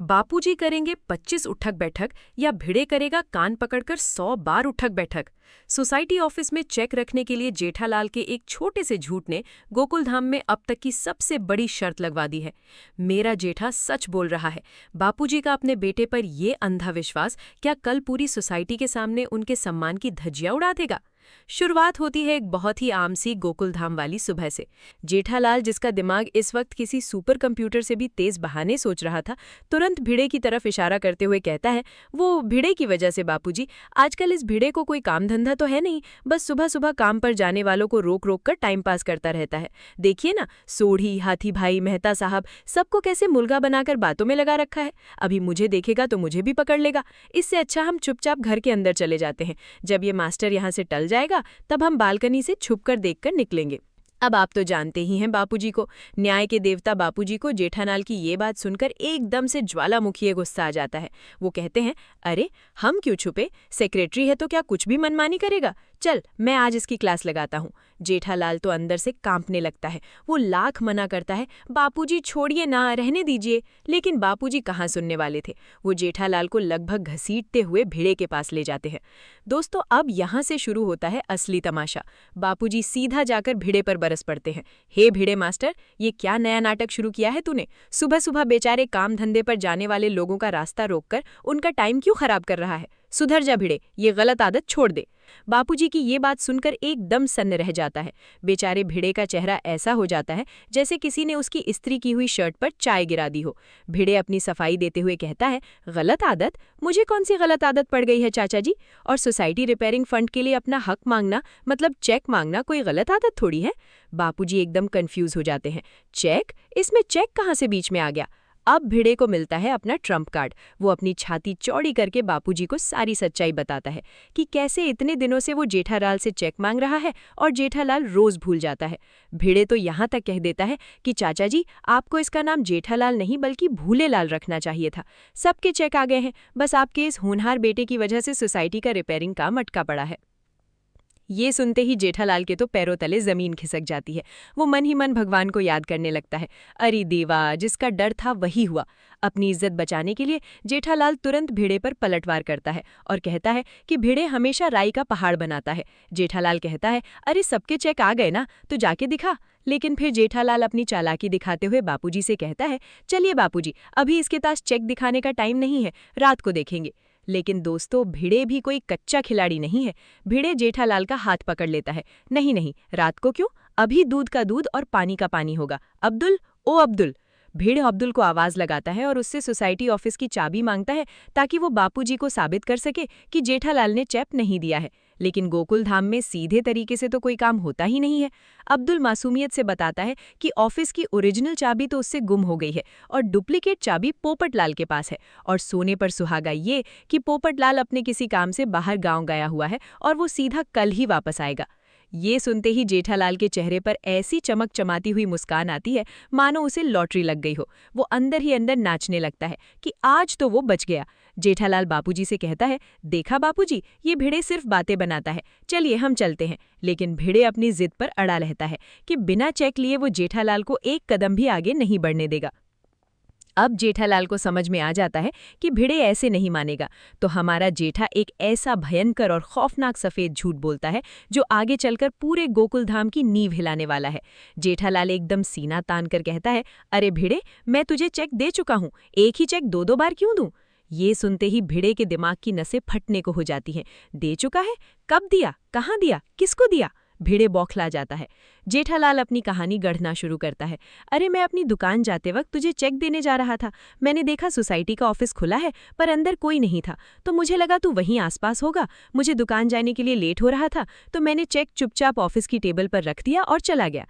बापूजी करेंगे 25 उठक बैठक या भिड़े करेगा कान पकड़कर 100 बार उठक बैठक। सोसाइटी ऑफिस में चेक रखने के लिए जेठालाल के एक छोटे से झूठ ने गोकुलधाम में अब तक की सबसे बड़ी शर्त लगवा दी है। मेरा जेठा सच बोल रहा है। बापूजी का अपने बेटे पर ये अंधा विश्वास क्या कल पूरी सोसाइटी के सामने उनके सम्मान की धज्जियां उड़ा देगा। शुरुआत होती है एक बहुत ही आम सी गोकुलधाम वाली सुबह से। जेठालाल, जिसका दिमाग इस वक्त किसी सुपर कंप्यूटर से भी तेज बहाने सोच रहा था, तुरंत भिड़े की तरफ इशारा करते हुए कहता है, वो भिड़े की वजह से बापूजी। आजकल इस भिड़े को कोई काम धंधा तो है नहीं, बस सुबह सुबह काम पर जाने वालों को रोक रोक कर टाइम पास करता रहता है। देखिए ना, सोढ़ी, हाथी भाई, मेहता साहब, सबको कैसे मुलगा बनाकर बातों में लगा रखा है। अभी मुझे देखेगा तो मुझे भी पकड़ लेगा। इससे अच्छा हम चुपचाप घर के अंदर चले जाते हैं। जब ये मास्टर यहाँ से टल जाएगा तब हम बालकनी से छुपकर देखकर निकलेंगे। अब आप तो जानते ही हैं बापूजी को। न्याय के देवता बापूजी को जेठालाल की ये बात सुनकर एकदम से ज्वालामुखी गुस्सा आ जाता है। वो कहते हैं, अरे हम क्यों छुपे? सेक्रेटरी है तो क्या कुछ भी मनमानी करेगा? चल, मैं आज इसकी क्लास लगाता हूँ। जेठालाल तो अंदर से कांपने लगता है। वो लाख मना करता है, बापूजी छोड़िए ना, रहने दीजिए। लेकिन बापूजी कहाँ सुनने वाले थे। वो जेठालाल को लगभग घसीटते हुए भिड़े के पास ले जाते हैं। दोस्तों, अब यहाँ से शुरू होता है असली तमाशा। बापूजी सीधा जाकर भिड़े पर बरस पड़ते हैं। हे भिड़े मास्टर, ये क्या नया नाटक शुरू किया है तूने? सुबह सुबह बेचारे काम धंधे पर जाने वाले लोगों का रास्ता रोककर उनका टाइम क्यों खराब कर रहा है? सुधर जा भिड़े, ये गलत आदत छोड़ दे। बापूजी की ये बात सुनकर एकदम सन्न रह जाता है। बेचारे भिड़े का चेहरा ऐसा हो जाता है जैसे किसी ने उसकी इस्त्री की हुई शर्ट पर चाय गिरा दी हो। भिड़े अपनी सफाई देते हुए कहता है, गलत आदत? मुझे कौन सी गलत आदत पड़ गई है चाचा जी? और सोसाइटी रिपेयरिंग फंड के लिए अपना हक मांगना, मतलब चेक मांगना, कोई गलत आदत थोड़ी है। बापूजी एकदम कंफ्यूज हो जाते हैं। चेक? इसमें चेक कहाँ से बीच में आ गया? अब भिड़े को मिलता है अपना ट्रम्प कार्ड। वो अपनी छाती चौड़ी करके बापूजी को सारी सच्चाई बताता है कि कैसे इतने दिनों से वो जेठालाल से चेक मांग रहा है और जेठालाल रोज भूल जाता है। भिड़े तो यहाँ तक कह देता है कि चाचा जी, आपको इसका नाम जेठालाल नहीं बल्कि भूलेलाल रखना चाहिए था। सबके चेक आ गए हैं, बस आपके इस होनहार बेटे की वजह से सोसाइटी का रिपेयरिंग काम अटका पड़ा है। ये सुनते ही जेठालाल के तो पैरों तले जमीन खिसक जाती है। वो मन ही मन भगवान को याद करने लगता है। अरे देवा, जिसका डर था वही हुआ। अपनी इज्जत बचाने के लिए जेठालाल तुरंत भिड़े पर पलटवार करता है और कहता है कि भिड़े हमेशा राई का पहाड़ बनाता है। जेठालाल कहता है, अरे सबके चेक आ गए ना, तो जाके दिखा। लेकिन फिर जेठालाल अपनी चालाकी दिखाते हुए बापूजी से कहता है, चलिए बापूजी, अभी इसके पास चेक दिखाने का टाइम नहीं है, रात को देखेंगे। लेकिन दोस्तों, भिड़े भी कोई कच्चा खिलाड़ी नहीं है। भिड़े जेठालाल का हाथ पकड़ लेता है। नहीं नहीं, रात को क्यों? अभी दूध का दूध और पानी का पानी होगा। अब्दुल, ओ अब्दुल। भिड़े अब्दुल को आवाज लगाता है और उससे सोसाइटी ऑफिस की चाबी मांगता है ताकि वो बापूजी को साबित कर सके कि जेठालाल ने चेक नहीं दिया है। लेकिन गोकुलधाम में सीधे तरीके से तो कोई काम होता ही नहीं है। अब्दुल मासूमियत से बताता है कि ऑफिस की ओरिजिनल चाबी तो उससे गुम हो गई है और डुप्लीकेट चाबी पोपटलाल के पास है। और सोने पर सुहागा ये कि पोपटलाल अपने किसी काम से बाहर गांव गया हुआ है और वो सीधा कल ही वापस आएगा। ये सुनते ही जेठालाल के चेहरे पर ऐसी चमक चमाती हुई मुस्कान आती है मानो उसे लॉटरी लग गई हो। वो अंदर ही अंदर नाचने लगता है कि आज तो वो बच गया। जेठालाल बापूजी से कहता है, देखा बापूजी, ये भिड़े सिर्फ बातें बनाता है, चलिए हम चलते हैं। लेकिन भिड़े अपनी जिद पर अड़ा रहता है कि बिना चेक लिए वो जेठालाल को एक कदम भी आगे नहीं बढ़ने देगा। अब जेठालाल को समझ में आ जाता है कि भिड़े ऐसे नहीं मानेगा, तो हमारा जेठा एक ऐसा भयंकर और खौफनाक सफेद झूठ बोलता है जो आगे चलकर पूरे गोकुलधाम की नींव हिलाने वाला है। जेठालाल एकदम सीना तान कर कहता है, अरे भिड़े, मैं तुझे चेक दे चुका हूँ, एक ही चेक दो दो बार क्यों दूं? ये सुनते ही भिड़े के दिमाग की नसें फटने को हो जाती हैं। दे चुका है? कब दिया? कहाँ दिया? किसको दिया? भिड़े बौखला जाता है। जेठालाल अपनी कहानी गढ़ना शुरू करता है। अरे मैं अपनी दुकान जाते वक्त तुझे चेक देने जा रहा था। मैंने देखा सोसाइटी का ऑफिस खुला है पर अंदर कोई नहीं था, तो मुझे लगा तू वहीं आसपास होगा। मुझे दुकान जाने के लिए लेट हो रहा था, तो मैंने चेक चुपचाप ऑफिस की टेबल पर रख दिया और चला गया।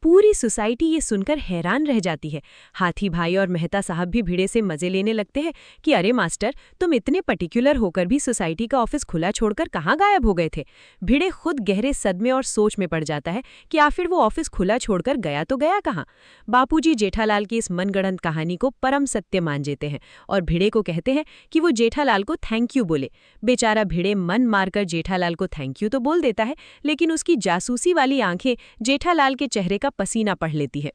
पूरी सोसाइटी ये सुनकर हैरान रह जाती है। हाथी भाई और मेहता साहब भी भिड़े से मजे लेने लगते हैं कि अरे मास्टर, तुम इतने पर्टिकुलर होकर भी सोसाइटी का ऑफिस खुला छोड़कर कहाँ गायब हो गए थे? भिड़े खुद गहरे सदमे और सोच में पड़ जाता है कि आखिर वो ऑफिस खुला छोड़कर गया तो गया कहाँ। बापूजी जेठालाल की इस मनगढ़ंत कहानी को परम सत्य मान जेते हैं और भिड़े को कहते हैं कि वो जेठालाल को थैंक यू बोले। बेचारा भिड़े मन मारकर जेठालाल को थैंक यू तो बोल देता है, लेकिन उसकी जासूसी वाली आंखें जेठालाल के चेहरे का पसीना पढ़ लेती है।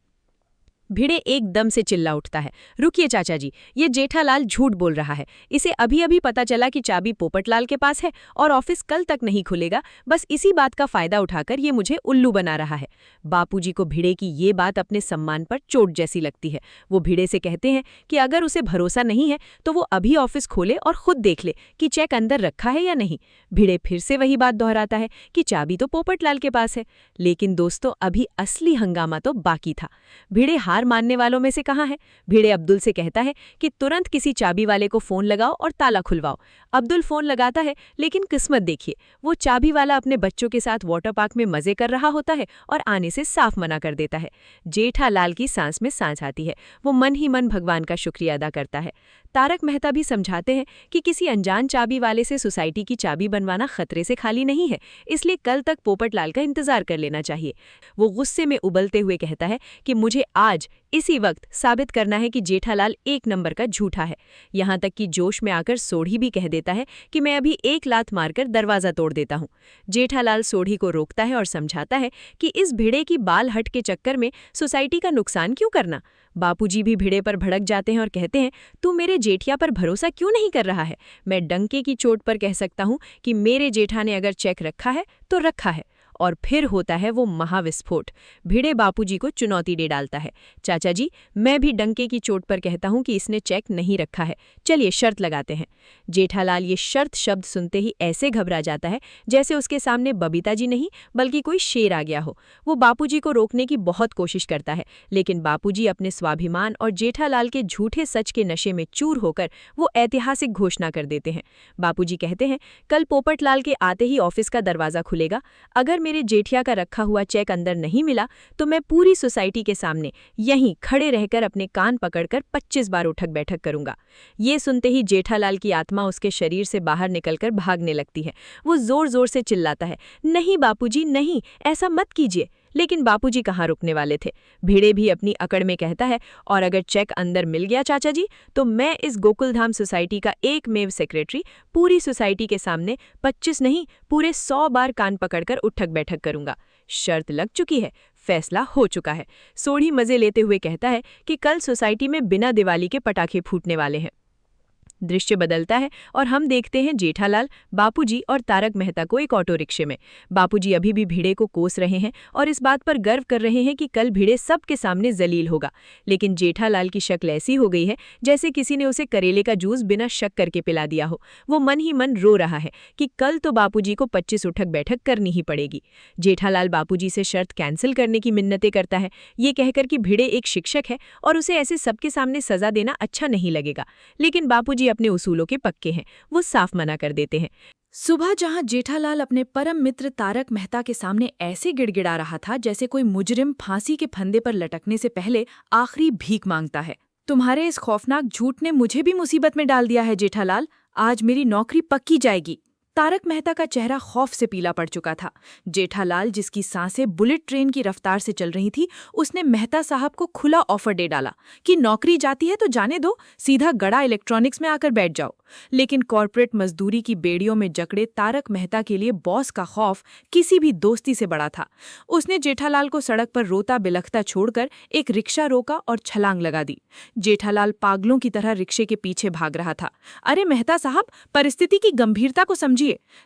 भिड़े एकदम से चिल्ला उठता है, रुकिए चाचा जी, ये जेठालाल झूठ बोल रहा है। इसे अभी अभी पता चला कि चाबी पोपटलाल के पास है और ऑफिस कल तक नहीं खुलेगा। बस इसी बात का फायदा उठाकर ये मुझे उल्लू बना रहा है। बापूजी को भिड़े की ये बात अपने सम्मान पर चोट जैसी लगती है। वो भिड़े से कहते हैं कि अगर उसे भरोसा नहीं है तो वो अभी ऑफिस खोले और खुद देख ले कि चेक अंदर रखा है या नहीं। भिड़े फिर से वही बात दोहराता है कि चाबी तो पोपटलाल के पास है। लेकिन दोस्तों, अभी असली हंगामा तो बाकी था। भिड़े हार मानने वालों में से कहाँ है। भिड़े अब्दुल से कहता है कि तुरंत किसी चाबी वाले को फोन लगाओ और ताला खुलवाओ। अब्दुल फोन लगाता है, लेकिन किस्मत देखिए, वो चाबी वाला अपने बच्चों के साथ वाटर पार्क में मजे कर रहा होता है और आने से साफ मना कर देता है। जेठालाल की सांस में सांस आती है। वो मन ही मन भगवान का शुक्रिया अदा करता है। तारक मेहता भी समझाते हैं कि किसी अनजान चाबी वाले से सोसाइटी की चाबी बनवाना खतरे से खाली नहीं है, इसलिए कल तक पोपटलाल का इंतजार कर लेना चाहिए। वो गुस्से में उबलते हुए कहता है कि मुझे आज इसी वक्त साबित करना है कि जेठालाल एक नंबर का झूठा है। यहाँ तक कि जोश में आकर सोढ़ी भी कह देता है कि मैं अभी एक लात मारकर दरवाजा तोड़ देता हूँ। जेठालाल सोढ़ी को रोकता है और समझाता है कि इस भिड़े की बाल हट के चक्कर में सोसाइटी का नुकसान क्यों करना। बापूजी भी भिड़े पर भड़क जाते हैं और कहते हैं, तू मेरे जेठिया पर भरोसा क्यों नहीं कर रहा है। मैं डंके की चोट पर कह सकता हूँ कि मेरे जेठा ने अगर चेक रखा है तो रखा है। और फिर होता है वो महाविस्फोट। भिड़े बापूजी को चुनौती दे डालता है, चाचा जी, मैं भी डंके की चोट पर कहता हूं कि इसने चेक नहीं रखा है, चलिए शर्त लगाते हैं। जेठालाल ये शर्त शब्द सुनते ही ऐसे घबरा जाता है जैसे उसके सामने बबीता जी नहीं बल्कि कोई शेर आ गया हो। वो बापूजी को रोकने की बहुत कोशिश करता है, लेकिन बापूजी अपने स्वाभिमान और जेठालाल के झूठे सच के नशे में चूर होकर वो ऐतिहासिक घोषणा कर देते हैं। बापूजी कहते हैं, कल पोपटलाल के आते ही ऑफिस का दरवाजा खुलेगा। अगर मेरे जेठिया का रखा हुआ चेक अंदर नहीं मिला तो मैं पूरी सोसाइटी के सामने यहीं खड़े रहकर अपने कान पकड़कर 25 बार उठक बैठक करूंगा। ये सुनते ही जेठालाल की आत्मा उसके शरीर से बाहर निकलकर भागने लगती है। वो जोर जोर से चिल्लाता है, नहीं बापूजी नहीं, ऐसा मत कीजिए। लेकिन बापूजी कहाँ रुकने वाले थे। भिड़े भी अपनी अकड़ में कहता है, और अगर चेक अंदर मिल गया चाचा जी तो मैं इस गोकुलधाम सोसाइटी का एकमेव सेक्रेटरी पूरी सोसाइटी के सामने 25 नहीं पूरे 100 बार कान पकड़कर उठक बैठक करूंगा। शर्त लग चुकी है, फैसला हो चुका है। सोढ़ी मजे लेते हुए कहता है कि कल सोसाइटी में बिना दिवाली के पटाखे फूटने वाले हैं। दृश्य बदलता है और हम देखते हैं जेठालाल, बापूजी और तारक मेहता को एक ऑटो रिक्शे में। बापूजी अभी भी भिड़े को कोस रहे हैं और इस बात पर गर्व कर रहे हैं कि कल भिड़े सबके सामने जलील होगा। लेकिन जेठालाल की शक्ल ऐसी हो गई है जैसे किसी ने उसे करेले का जूस बिना शक करके पिला दिया हो। वो मन ही मन रो रहा है कि कल तो बापूजी को 25 उठक बैठक करनी ही पड़ेगी। जेठालाल बापूजी से शर्त कैंसिल करने की मिन्नतें करता है, ये कहकर कि भिड़े एक शिक्षक है और उसे ऐसे सबके सामने सजा देना अच्छा नहीं लगेगा। लेकिन बापूजी अपने उसूलों के पक्के हैं, वो साफ मना कर देते हैं। सुबह जहां जेठालाल अपने परम मित्र तारक मेहता के सामने ऐसे गिड़गिड़ा रहा था जैसे कोई मुजरिम फांसी के फंदे पर लटकने से पहले आखिरी भीख मांगता है। तुम्हारे इस खौफनाक झूठ ने मुझे भी मुसीबत में डाल दिया है जेठालाल, आज मेरी नौकरी पक्की जाएगी। तारक मेहता का चेहरा खौफ से पीला पड़ चुका था। जेठालाल, जिसकी सांसें बुलेट ट्रेन की रफ्तार से चल रही थी, उसने मेहता साहब को खुला ऑफर दे डाला कि नौकरी जाती है तो जाने दो, सीधा गड़ा इलेक्ट्रॉनिक्स में आकर बैठ जाओ। लेकिन कॉर्पोरेट मजदूरी की बेड़ियों में जकड़े तारक मेहता के लिए बॉस का खौफ किसी भी दोस्ती से बड़ा था। उसने जेठालाल को सड़क पर रोता बिलखता छोड़कर एक रिक्शा रोका और छलांग लगा दी। जेठालाल पागलों की तरह रिक्शे के पीछे भाग रहा था। अरे मेहता साहब, परिस्थिति की गंभीरता को समझिए।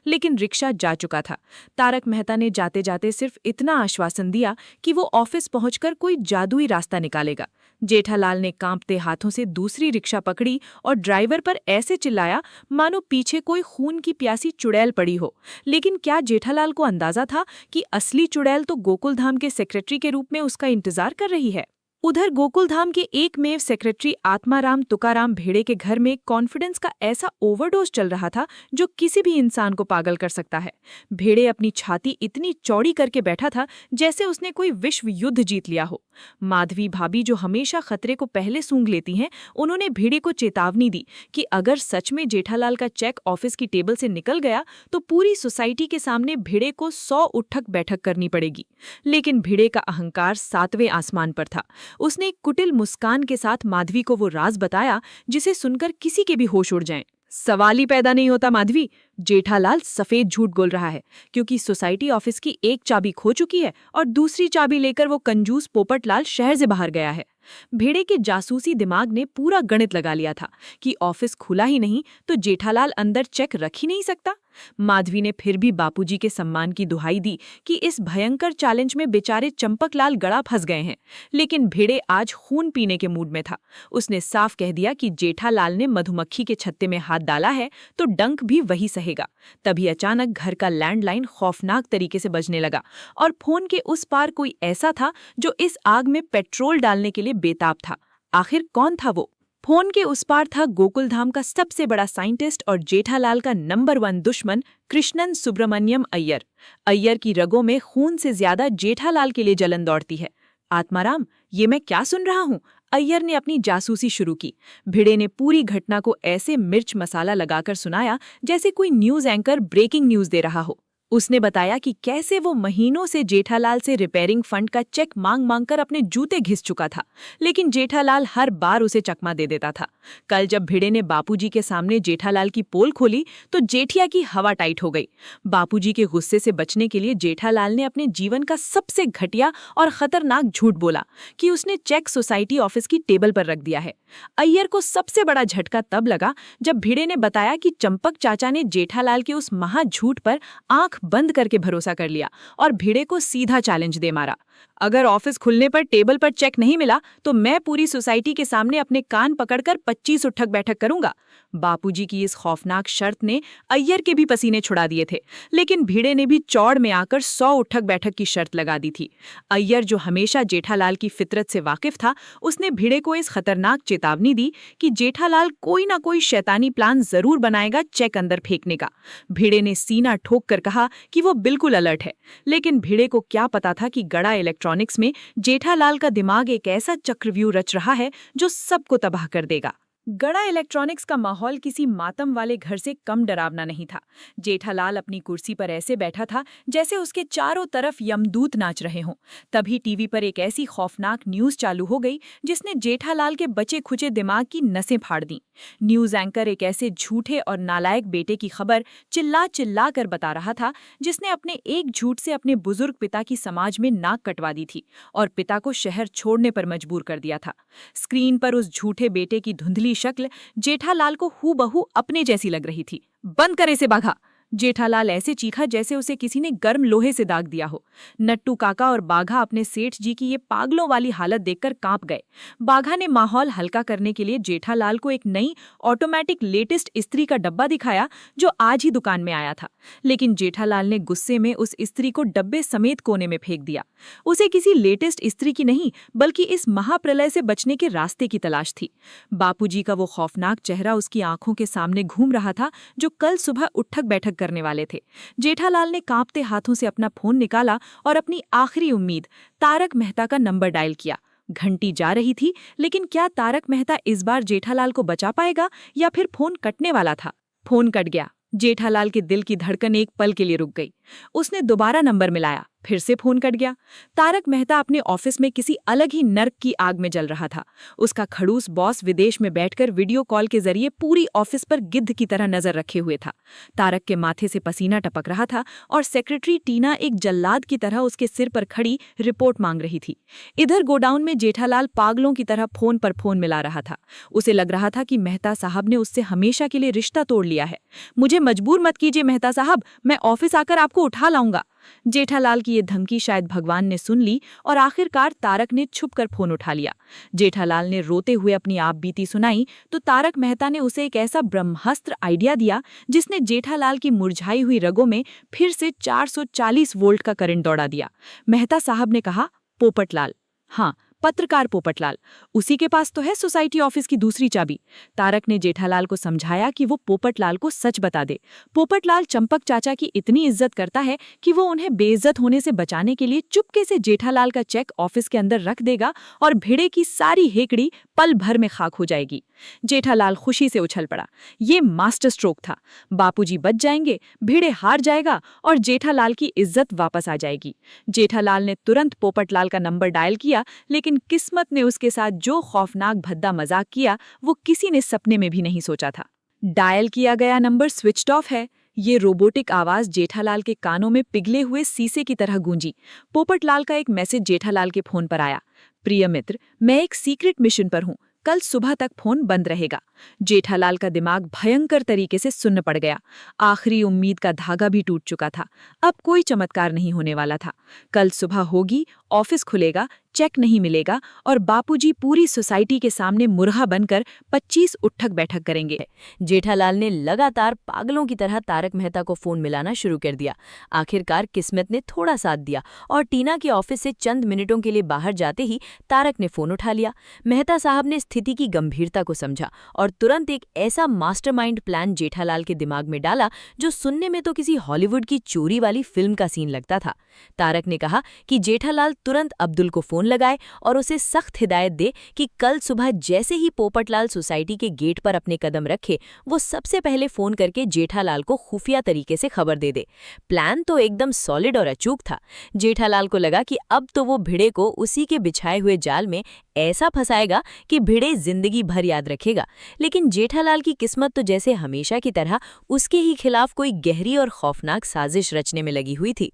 लेकिन रिक्शा जा चुका था। तारक मेहता ने जाते जाते सिर्फ इतना आश्वासन दिया कि वो ऑफिस पहुंचकर कोई जादुई रास्ता निकालेगा। जेठालाल ने कांपते हाथों से दूसरी रिक्शा पकड़ी और ड्राइवर पर ऐसे चिल्लाया मानो पीछे कोई खून की प्यासी चुड़ैल पड़ी हो। लेकिन क्या जेठालाल को अंदाजा था कि असली चुड़ैल तो गोकुलधाम के सेक्रेटरी के रूप में उसका इंतजार कर रही है। उधर गोकुलधाम के एकमेव सेक्रेटरी आत्माराम तुकाराम भिड़े के घर में कॉन्फिडेंस का ऐसा ओवरडोज चल रहा था जो किसी भी इंसान को पागल कर सकता है। भिड़े अपनी छाती इतनी चौड़ी करके बैठा था जैसे उसने कोई विश्व युद्ध जीत लिया हो। माधवी भाभी, जो हमेशा खतरे को पहले सूंघ लेती हैं, उन्होंने भिड़े को चेतावनी दी कि अगर सच में जेठालाल का चेक ऑफिस की टेबल से निकल गया तो पूरी सोसाइटी के सामने भिड़े को 100 उठक बैठक करनी पड़ेगी। लेकिन भिड़े का अहंकार 7वें आसमान पर था। उसने एक कुटिल मुस्कान के साथ माधवी को वो राज बताया जिसे सुनकर किसी के भी होश उड़ जाएं। सवाल ही पैदा नहीं होता माधवी, जेठालाल सफेद झूठ बोल रहा है, क्योंकि सोसाइटी ऑफिस की एक चाबी खो चुकी है और दूसरी चाबी लेकर वो कंजूस पोपटलाल शहर से बाहर गया है। भिड़े के जासूसी दिमाग ने पूरा गणित लगा लिया था कि ऑफिस खुला ही नहीं तो जेठालाल अंदर चेक रख ही नहीं सकता। माधवी ने फिर भी बापूजी के सम्मान की दुहाई दी कि इस भयंकर चैलेंज में बेचारे चंपकलाल गड़ा फंस गए हैं, लेकिन भिड़े आज खून पीने के मूड में था। उसने साफ कह दिया कि जेठालाल ने मधुमक्खी के छत्ते में हाथ डाला है तो डंक भी वही सहेगा। तभी अचानक घर का लैंडलाइन खौफनाक तरीके से बजने लगा और फोन के उस पार कोई ऐसा था जो इस आग में पेट्रोल डालने के लिए बेताब था। आखिर कौन था वो? फोन के उस पार था गोकुलधाम का सबसे बड़ा साइंटिस्ट और जेठालाल का नंबर 1 दुश्मन कृष्णन सुब्रमण्यम अय्यर। अय्यर की रगों में खून से ज्यादा जेठालाल के लिए जलन दौड़ती है। आत्माराम, ये मैं क्या सुन रहा हूँ? अय्यर ने अपनी जासूसी शुरू की। भिड़े ने पूरी घटना को ऐसे मिर्च मसाला लगाकर सुनाया जैसे कोई न्यूज एंकर ब्रेकिंग न्यूज दे रहा हो। उसने बताया कि कैसे वो महीनों से जेठालाल से रिपेयरिंग फंड का चेक मांग कर अपने जूते घिस चुका था, लेकिन जेठालाल हर बार उसे चकमा दे देता था। कल जब भिड़े ने बापूजी के सामने जेठालाल की पोल खोली तो जेठिया की हवा टाइट हो गई। बापूजी के गुस्से से बचने के लिए जेठालाल ने अपने जीवन का सबसे घटिया और खतरनाक झूठ बोला कि उसने चेक सोसाइटी ऑफिस की टेबल पर रख दिया है। अय्यर को सबसे बड़ा झटका तब लगा जब भिड़े ने बताया कि चंपक चाचा ने जेठालाल के उस महाझूठ पर आंख बंद करके भरोसा कर लिया और भिड़े को सीधा चैलेंज दे मारा। अगर ऑफिस खुलने पर टेबल पर चेक नहीं मिला तो मैं पूरी सोसाइटी के सामने अपने कान पकड़कर 25 उठक बैठक करूंगा। बापूजी की इस खौफनाक शर्त ने अय्यर के भी पसीने छुड़ा दिए थे, लेकिन भिड़े ने भी चौड़ में आकर 100 उठक बैठक की शर्त लगा दी थी। अय्यर, जो हमेशा जेठालाल की फितरत से वाकिफ था, उसने भिड़े को इस खतरनाक चेतावनी दी कि जेठालाल कोई ना कोई शैतानी प्लान जरूर बनाएगा चेक अंदर फेंकने का। भिड़े ने सीना ठोक कर कहा कि वो बिल्कुल अलर्ट है, लेकिन भिड़े को क्या पता था कि गड़ा इलेक्ट्रॉनिक्स में जेठालाल का दिमाग एक ऐसा चक्रव्यूह रच रहा है जो सबको तबाह कर देगा। गड़ा इलेक्ट्रॉनिक्स का माहौल किसी मातम वाले घर से कम डरावना नहीं था। जेठालाल अपनी कुर्सी पर ऐसे बैठा था जैसे उसके चारों तरफ यमदूत नाच रहे हों। तभी टीवी पर एक ऐसी खौफनाक न्यूज चालू हो गई जिसने जेठालाल के बचे खुचे दिमाग की नसें फाड़ दी। न्यूज एंकर एक ऐसे झूठे और नालायक बेटे की खबर चिल्ला कर बता रहा था जिसने अपने एक झूठ से अपने बुजुर्ग पिता की समाज में नाक कटवा दी थी और पिता को शहर छोड़ने पर मजबूर कर दिया था। स्क्रीन पर उस झूठे बेटे की धुंधली शक्ल जेठालाल को हूबहू अपने जैसी लग रही थी। बंद करे से बाघा! जेठालाल ऐसे चीखा जैसे उसे किसी ने गर्म लोहे से दाग दिया हो। नट्टू काका और बाघा अपने सेठ जी की ये पागलों वाली हालत देखकर कांप गए। बाघा ने माहौल हल्का करने के लिए जेठालाल को एक नई ऑटोमेटिक लेटेस्ट इस्त्री का डब्बा दिखाया जो आज ही दुकान में आया था, लेकिन जेठालाल ने गुस्से में उस इस्त्री को डब्बे समेत कोने में फेंक दिया। उसे किसी लेटेस्ट इस्त्री की नहीं बल्कि इस महाप्रलय से बचने के रास्ते की तलाश थी। बापूजी का वो खौफनाक चेहरा उसकी आंखों के सामने घूम रहा था जो कल सुबह उठक बैठक करने वाले थे। जेठालाल ने कांपते हाथों से अपना फोन निकाला और अपनी आखिरी उम्मीद तारक मेहता का नंबर डायल किया। घंटी जा रही थी, लेकिन क्या तारक मेहता इस बार जेठालाल को बचा पाएगा या फिर फोन कटने वाला था? फोन कट गया। जेठालाल के दिल की धड़कन एक पल के लिए रुक गई। उसने दोबारा नंबर मिलाया, फिर से फोन कट गया। तारक मेहता अपने ऑफिस में किसी अलग ही नर्क की आग में जल रहा था। उसका खड़ूस बॉस विदेश में बैठकर वीडियो कॉल के जरिए पूरी ऑफिस पर गिद्ध की तरह नजर रखे हुए था। तारक के माथे से पसीना टपक रहा था और सेक्रेटरी टीना एक जल्लाद की तरह उसके सिर पर खड़ी रिपोर्ट मांग रही थी। इधर गोडाउन में जेठालाल पागलों की तरह फोन पर फोन मिला रहा था। उसे लग रहा था कि मेहता साहब ने उससे हमेशा के लिए रिश्ता तोड़ लिया है। मुझे मजबूर मत कीजिए मेहता साहब, मैं ऑफिस आकर आपको उठा लाऊंगा। जेठालाल की ये धमकी शायद भगवान ने सुन ली और आखिरकार तारक ने छुपकर फोन उठा लिया। जेठालाल ने रोते हुए अपनी आप बीती सुनाई तो तारक मेहता ने उसे एक ऐसा ब्रह्मास्त्र आइडिया दिया जिसने जेठालाल की मुरझाई हुई रगों में फिर से 440 वोल्ट का करंट दौड़ा दिया। मेहता साहब ने कहा, पोपटलाल, हाँ पत्रकार पोपटलाल, उसी के पास तो है सोसाइटी ऑफिस की दूसरी चाबी। तारक ने जेठालाल को समझाया कि वो पोपटलाल को सच बता दे। पोपटलाल चंपक चाचा की इतनी इज्जत करता है कि वो उन्हें बेइज्जत होने से बचाने के लिए चुपके से जेठालाल का चेक ऑफिस के अंदर रख देगा और भिड़े की सारी हेकड़ी पल भर में खाक हो जाएगी। जेठालाल खुशी से उछल पड़ा। ये मास्टर स्ट्रोक था। बापूजी बच जाएंगे, भिड़े हार जाएगा और जेठालाल की इज्जत वापस आ जाएगी। जेठालाल ने तुरंत पोपटलाल का नंबर डायल किया, लेकिन किस्मत ने उसके साथ जो खौफनाक भद्दा मजाक किया वो किसी ने सपने में भी नहीं सोचा था। डायल किया गया नंबर स्विच्ड ऑफ है। ये रोबोटिक आवाज जेठालाल के कानों में पिघले हुए शीशे की तरह गूंजी। पोपटलाल का एक मैसेज जेठालाल के फोन पर आया। प्रिय मित्र, मैं एक सीक्रेट मिशन पर हूँ, कल सुबह तक फोन बंद रहेगा। जेठालाल का दिमाग भयंकर तरीके से सुन्न पड़ गया। आखिरी उम्मीद का धागा भी टूट चुका था। अब कोई चमत्कार नहीं होने वाला था। कल सुबह होगी, ऑफिस खुलेगा, चेक नहीं मिलेगा और बापूजी पूरी सोसाइटी के सामने मुर्गा बनकर 25 उठक बैठक करेंगे। जेठालाल ने लगातार पागलों की तरह तारक मेहता को फोन मिलाना शुरू कर दिया। आखिरकार किस्मत ने थोड़ा साथ दिया और टीना के ऑफिस से चंद मिनटों के लिए बाहर जाते ही तारक ने फोन उठा लिया। मेहता साहब ने स्थिति की गंभीरता को समझा और तुरंत एक ऐसा मास्टरमाइंड प्लान जेठालाल के दिमाग में डाला जो सुनने में तो किसी हॉलीवुड की चोरी वाली फिल्म का सीन लगता था। तारक ने कहा कि जेठालाल तुरंत अब्दुल को फोन लगाए और उसे सख्त हिदायत दे कि कल सुबह जैसे ही पोपटलाल सोसाइटी के गेट पर अपने कदम रखे, वो सबसे पहले फोन करके जेठालाल को खुफिया तरीके से खबर दे दे। प्लान तो एकदम सॉलिड और अचूक था। जेठालाल को लगा कि अब तो वो भिड़े को उसी के बिछाए हुए जाल में ऐसा फंसाएगा कि भिड़े जिंदगी भर याद रखेगा। लेकिन जेठालाल की किस्मत तो जैसे हमेशा की तरह उसके ही खिलाफ कोई गहरी और खौफनाक साजिश रचने में लगी हुई थी।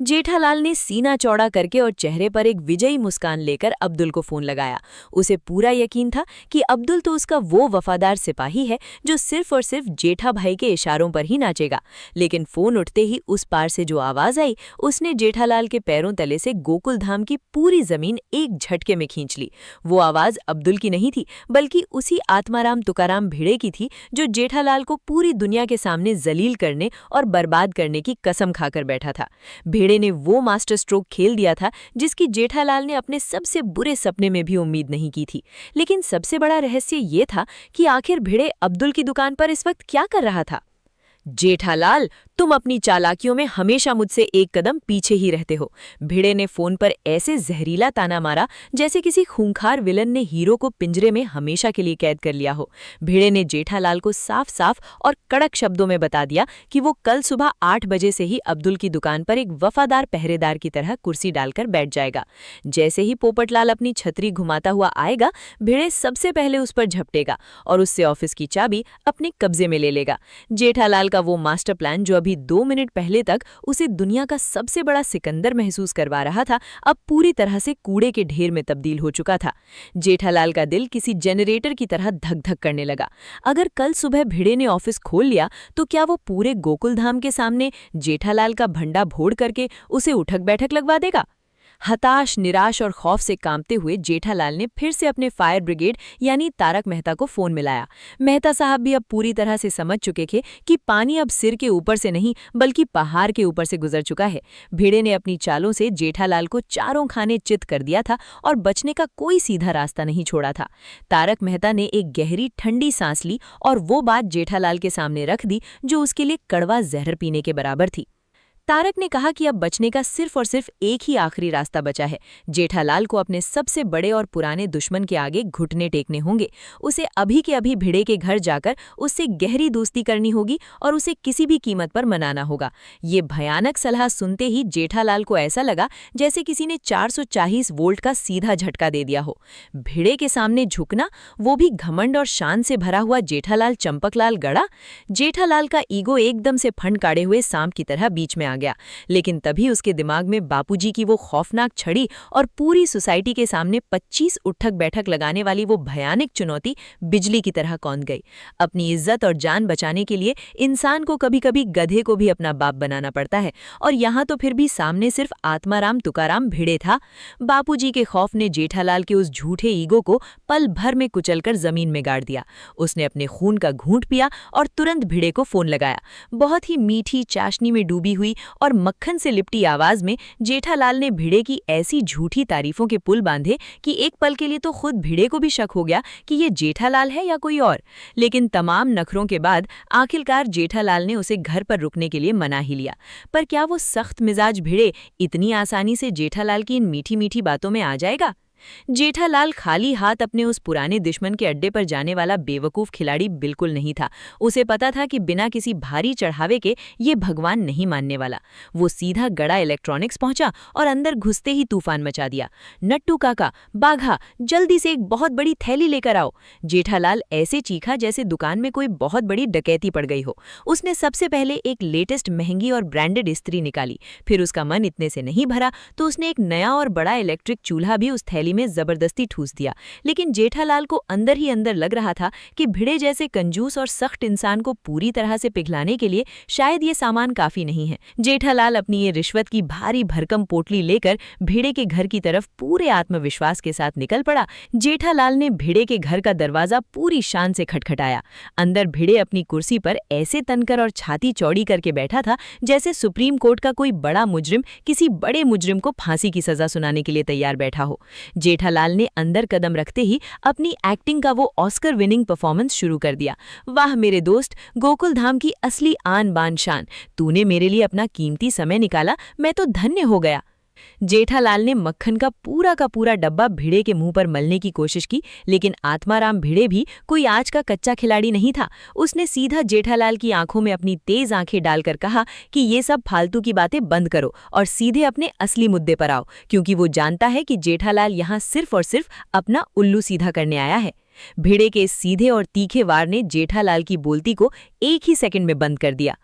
जेठालाल ने सीना चौड़ा करके और चेहरे पर एक विजयी मुस्कान लेकर अब्दुल को फोन लगाया। उसे पूरा यकीन था कि अब्दुल तो उसका वो वफादार सिपाही है जो सिर्फ और सिर्फ जेठा भाई के इशारों पर ही नाचेगा। लेकिन फोन उठते ही उस पार से जो आवाज आई, उसने जेठालाल के पैरों तले से गोकुल धाम की पूरी जमीन एक झटके में खींच ली। वो आवाज अब्दुल की नहीं थी, बल्कि उसी आत्माराम तुकाराम भिड़े की थी जो जेठालाल को पूरी दुनिया के सामने जलील करने और बर्बाद करने की कसम खाकर बैठा था। भिड़े ने वो मास्टर स्ट्रोक खेल दिया था जिसकी जेठालाल ने अपने सबसे बुरे सपने में भी उम्मीद नहीं की थी। लेकिन सबसे बड़ा रहस्य ये था कि आखिर भिड़े अब्दुल की दुकान पर इस वक्त क्या कर रहा था। जेठालाल, तुम अपनी चालाकियों में हमेशा मुझसे एक कदम पीछे ही रहते हो। भिड़े ने फोन पर ऐसे जहरीला ताना मारा जैसे किसी खूंखार विलन ने हीरो को पिंजरे में हमेशा के लिए कैद कर लिया हो। भिड़े ने जेठालाल को साफ साफ और कड़क शब्दों में बता दिया कि वो कल सुबह 8 बजे से ही अब्दुल की दुकान पर एक वफादार पहरेदार की तरह कुर्सी डालकर बैठ जाएगा। जैसे ही पोपटलाल अपनी छतरी घुमाता हुआ आएगा, भिड़े सबसे पहले उस पर झपटेगा और उससे ऑफिस की चाबी अपने कब्जे में ले लेगा। जेठालाल का वो मास्टर प्लान जो अभी 2 मिनट पहले तक उसे दुनिया का सबसे बड़ा सिकंदर महसूस करवा रहा था, अब पूरी तरह से कूड़े के ढेर में तब्दील हो चुका था। जेठालाल का दिल किसी जनरेटर की तरह धक धक करने लगा। अगर कल सुबह भिड़े ने ऑफिस खोल लिया तो क्या वो पूरे गोकुलधाम के सामने जेठालाल का भंडा भोड़ करके उसे उठक बैठक लगवा देगा। हताश, निराश और खौफ से कांपते हुए जेठालाल ने फिर से अपने फायर ब्रिगेड यानी तारक मेहता को फोन मिलाया। मेहता साहब भी अब पूरी तरह से समझ चुके थे कि पानी अब सिर के ऊपर से नहीं बल्कि पहाड़ के ऊपर से गुजर चुका है। भिड़े ने अपनी चालों से जेठालाल को चारों खाने चित कर दिया था और बचने का कोई सीधा रास्ता नहीं छोड़ा था। तारक मेहता ने एक गहरी ठंडी सांस ली और वो बात जेठालाल के सामने रख दी जो उसके लिए कड़वा जहर पीने के बराबर थी। तारक ने कहा कि अब बचने का सिर्फ और सिर्फ एक ही आखिरी रास्ता बचा है। जेठालाल को अपने सबसे बड़े और पुराने दुश्मन के आगे घुटने टेकने होंगे। उसे अभी के अभी भिड़े के घर जाकर उससे गहरी दोस्ती करनी होगी और उसे किसी भी कीमत पर मनाना होगा। ये भयानक सलाह सुनते ही जेठालाल को ऐसा लगा जैसे किसी ने 440 वोल्ट का सीधा झटका दे दिया हो। भिड़े के सामने झुकना, वो भी घमंड और शान से भरा हुआ जेठालाल चंपकलाल गड़ा। जेठालाल का ईगो एकदम से फंड काढ़े हुए सांप की तरह बीच में आ गया। लेकिन तभी उसके दिमाग में बापूजी की वो खौफनाक छड़ी और पूरी सोसाइटी के सामने 25 उठक बैठक लगाने वाली वो भयानक चुनौती बिजली की तरह कौंध गई। अपनी इज्जत और जान बचाने के लिए इंसान को कभी-कभी गधे को भी अपना बाप बनाना पड़ता है, और यहाँ तो फिर भी सामने सिर्फ आत्माराम तुकाराम भिड़े था। बापूजी के खौफ ने जेठालाल के उस झूठे ईगो को पल भर में कुचलकर जमीन में गाड़ दिया। उसने अपने खून का घूंट पिया और तुरंत भिड़े को फोन लगाया। बहुत ही मीठी चाशनी में डूबी हुई और मक्खन से लिपटी आवाज में जेठालाल ने भिड़े की ऐसी झूठी तारीफों के पुल बांधे कि एक पल के लिए तो खुद भिड़े को भी शक हो गया कि ये जेठालाल है या कोई और। लेकिन तमाम नखरों के बाद आखिरकार जेठालाल ने उसे घर पर रुकने के लिए मना ही लिया। पर क्या वो सख्त मिजाज भिड़े इतनी आसानी से जेठालाल की इन मीठी मीठी बातों में आ जाएगा? जेठालाल खाली हाथ अपने उस पुराने दुश्मन के अड्डे पर जाने वाला बेवकूफ खिलाड़ी बिल्कुल नहीं था। उसे पता था कि बिना किसी भारी चढ़ावे के ये भगवान नहीं मानने वाला। वो सीधा गड़ा इलेक्ट्रॉनिक्स पहुंचा और अंदर घुसते ही तूफान मचा दिया। नट्टू काका, बाघा, जल्दी से एक बहुत बड़ी थैली लेकर आओ। जेठालाल ऐसे चीखा जैसे दुकान में कोई बहुत बड़ी डकैती पड़ गई हो। उसने सबसे पहले एक लेटेस्ट महंगी और ब्रांडेड इस्त्री निकाली। फिर उसका मन इतने से नहीं भरा तो उसने एक नया और बड़ा इलेक्ट्रिक चूल्हा भी उस थैली थाली में जबरदस्ती ठूस दिया। लेकिन जेठालाल को अंदर ही अंदर लग रहा था कि भिड़े जैसे कंजूस और सख्त इंसान को पूरी तरह से पिघलाने के लिए शायद ये सामान काफी नहीं है। जेठालाल अपनी ये रिश्वत की भारी भरकम पोटली लेकर भिड़े के घर की तरफ पूरे आत्मविश्वास के साथ निकल पड़ा। जेठालाल ने भिड़े के घर का दरवाजा पूरी शान से खटखटाया। अंदर भिड़े अपनी कुर्सी पर ऐसे तनकर और छाती चौड़ी करके बैठा था जैसे सुप्रीम कोर्ट का कोई बड़ा मुजरिम किसी बड़े मुजरिम को फांसी की सजा सुनाने के लिए तैयार बैठा हो। जेठालाल ने अंदर कदम रखते ही अपनी एक्टिंग का वो ऑस्कर विनिंग परफॉर्मेंस शुरू कर दिया। वाह मेरे दोस्त, गोकुल धाम की असली आन बान शान, तूने मेरे लिए अपना कीमती समय निकाला, मैं तो धन्य हो गया। जेठालाल ने मक्खन का पूरा डब्बा भिड़े के मुंह पर मलने की कोशिश की, लेकिन आत्माराम भिड़े भी कोई आज का कच्चा खिलाड़ी नहीं था। उसने सीधा जेठालाल की आंखों में अपनी तेज आंखें डालकर कहा कि ये सब फालतू की बातें बंद करो और सीधे अपने असली मुद्दे पर आओ, क्योंकि वो जानता है कि जेठालाल यहाँ सिर्फ और सिर्फ अपना उल्लू सीधा करने आया है। भिड़े के सीधे और तीखे वार ने जेठालाल की बोलती को एक ही सेकंड में बंद कर दिया।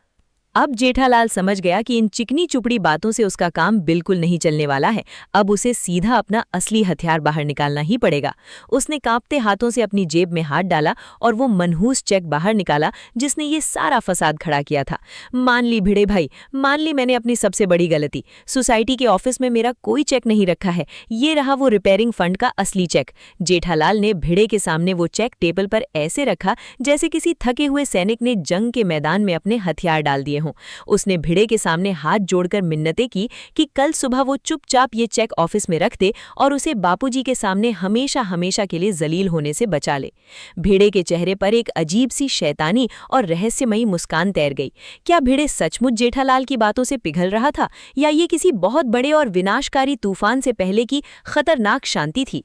अब जेठालाल समझ गया कि इन चिकनी चुपड़ी बातों से उसका काम बिल्कुल नहीं चलने वाला है। अब उसे सीधा अपना असली हथियार बाहर निकालना ही पड़ेगा। उसने कांपते हाथों से अपनी जेब में हाथ डाला और वो मनहूस चेक बाहर निकाला जिसने ये सारा फसाद खड़ा किया था। मान ली भिड़े भाई, मान ली मैंने अपनी सबसे बड़ी गलती। सोसाइटी के ऑफिस में मेरा कोई चेक नहीं रखा है, ये रहा वो रिपेयरिंग फंड का असली चेक। जेठालाल ने भिड़े के सामने वो चेक टेबल पर ऐसे रखा जैसे किसी थके हुए सैनिक ने जंग के मैदान में अपने हथियार डाल दिए हों। उसने भिड़े के सामने हाथ जोड़कर मिन्नतें की कि कल सुबह वो चुपचाप ये चेक ऑफिस में रख दे और उसे बापूजी के सामने हमेशा हमेशा के लिए जलील होने से बचा ले। भिड़े के चेहरे पर एक अजीब सी शैतानी और रहस्यमयी मुस्कान तैर गई। क्या भिड़े सचमुच जेठालाल की बातों से पिघल रहा था या ये किसी बहुत बड़े और विनाशकारी तूफान से पहले की खतरनाक शांति थी?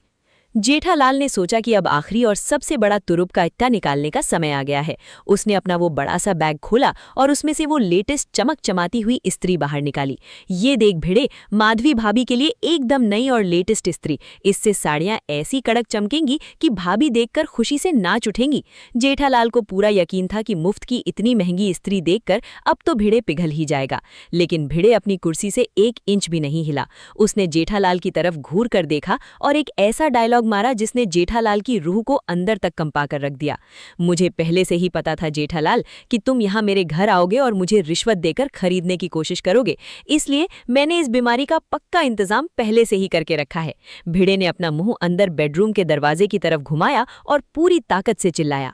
जेठालाल ने सोचा कि अब आखिरी और सबसे बड़ा तुरुप का इत्ता निकालने का समय आ गया है। उसने अपना वो बड़ा सा बैग खोला और उसमें से वो लेटेस्ट चमक चमाती हुई इस्त्री बाहर निकाली। ये देख भिड़े, माधवी भाभी के लिए एकदम नई और लेटेस्ट इस्त्री। इससे साड़ियां ऐसी कड़क चमकेंगी कि भाभी देखकर खुशी से नाच उठेंगी। जेठालाल को पूरा यकीन था कि मुफ्त की इतनी महंगी इस्त्री देखकर अब तो भिड़े पिघल ही जाएगा। लेकिन भिड़े अपनी कुर्सी से 1 इंच भी नहीं हिला। उसने जेठालाल की तरफ घूर कर देखा और एक ऐसा डायलॉग मारा जिसने जेठालाल की रूह को अंदर तक कंपा कर रख दिया। मुझे पहले से ही पता था जेठालाल कि तुम यहाँ मेरे घर आओगे और मुझे रिश्वत देकर खरीदने की कोशिश करोगे, इसलिए मैंने इस बीमारी का पक्का इंतजाम पहले से ही करके रखा है। भिड़े ने अपना मुंह अंदर बेडरूम के दरवाजे की तरफ घुमाया और पूरी ताकत से चिल्लाया।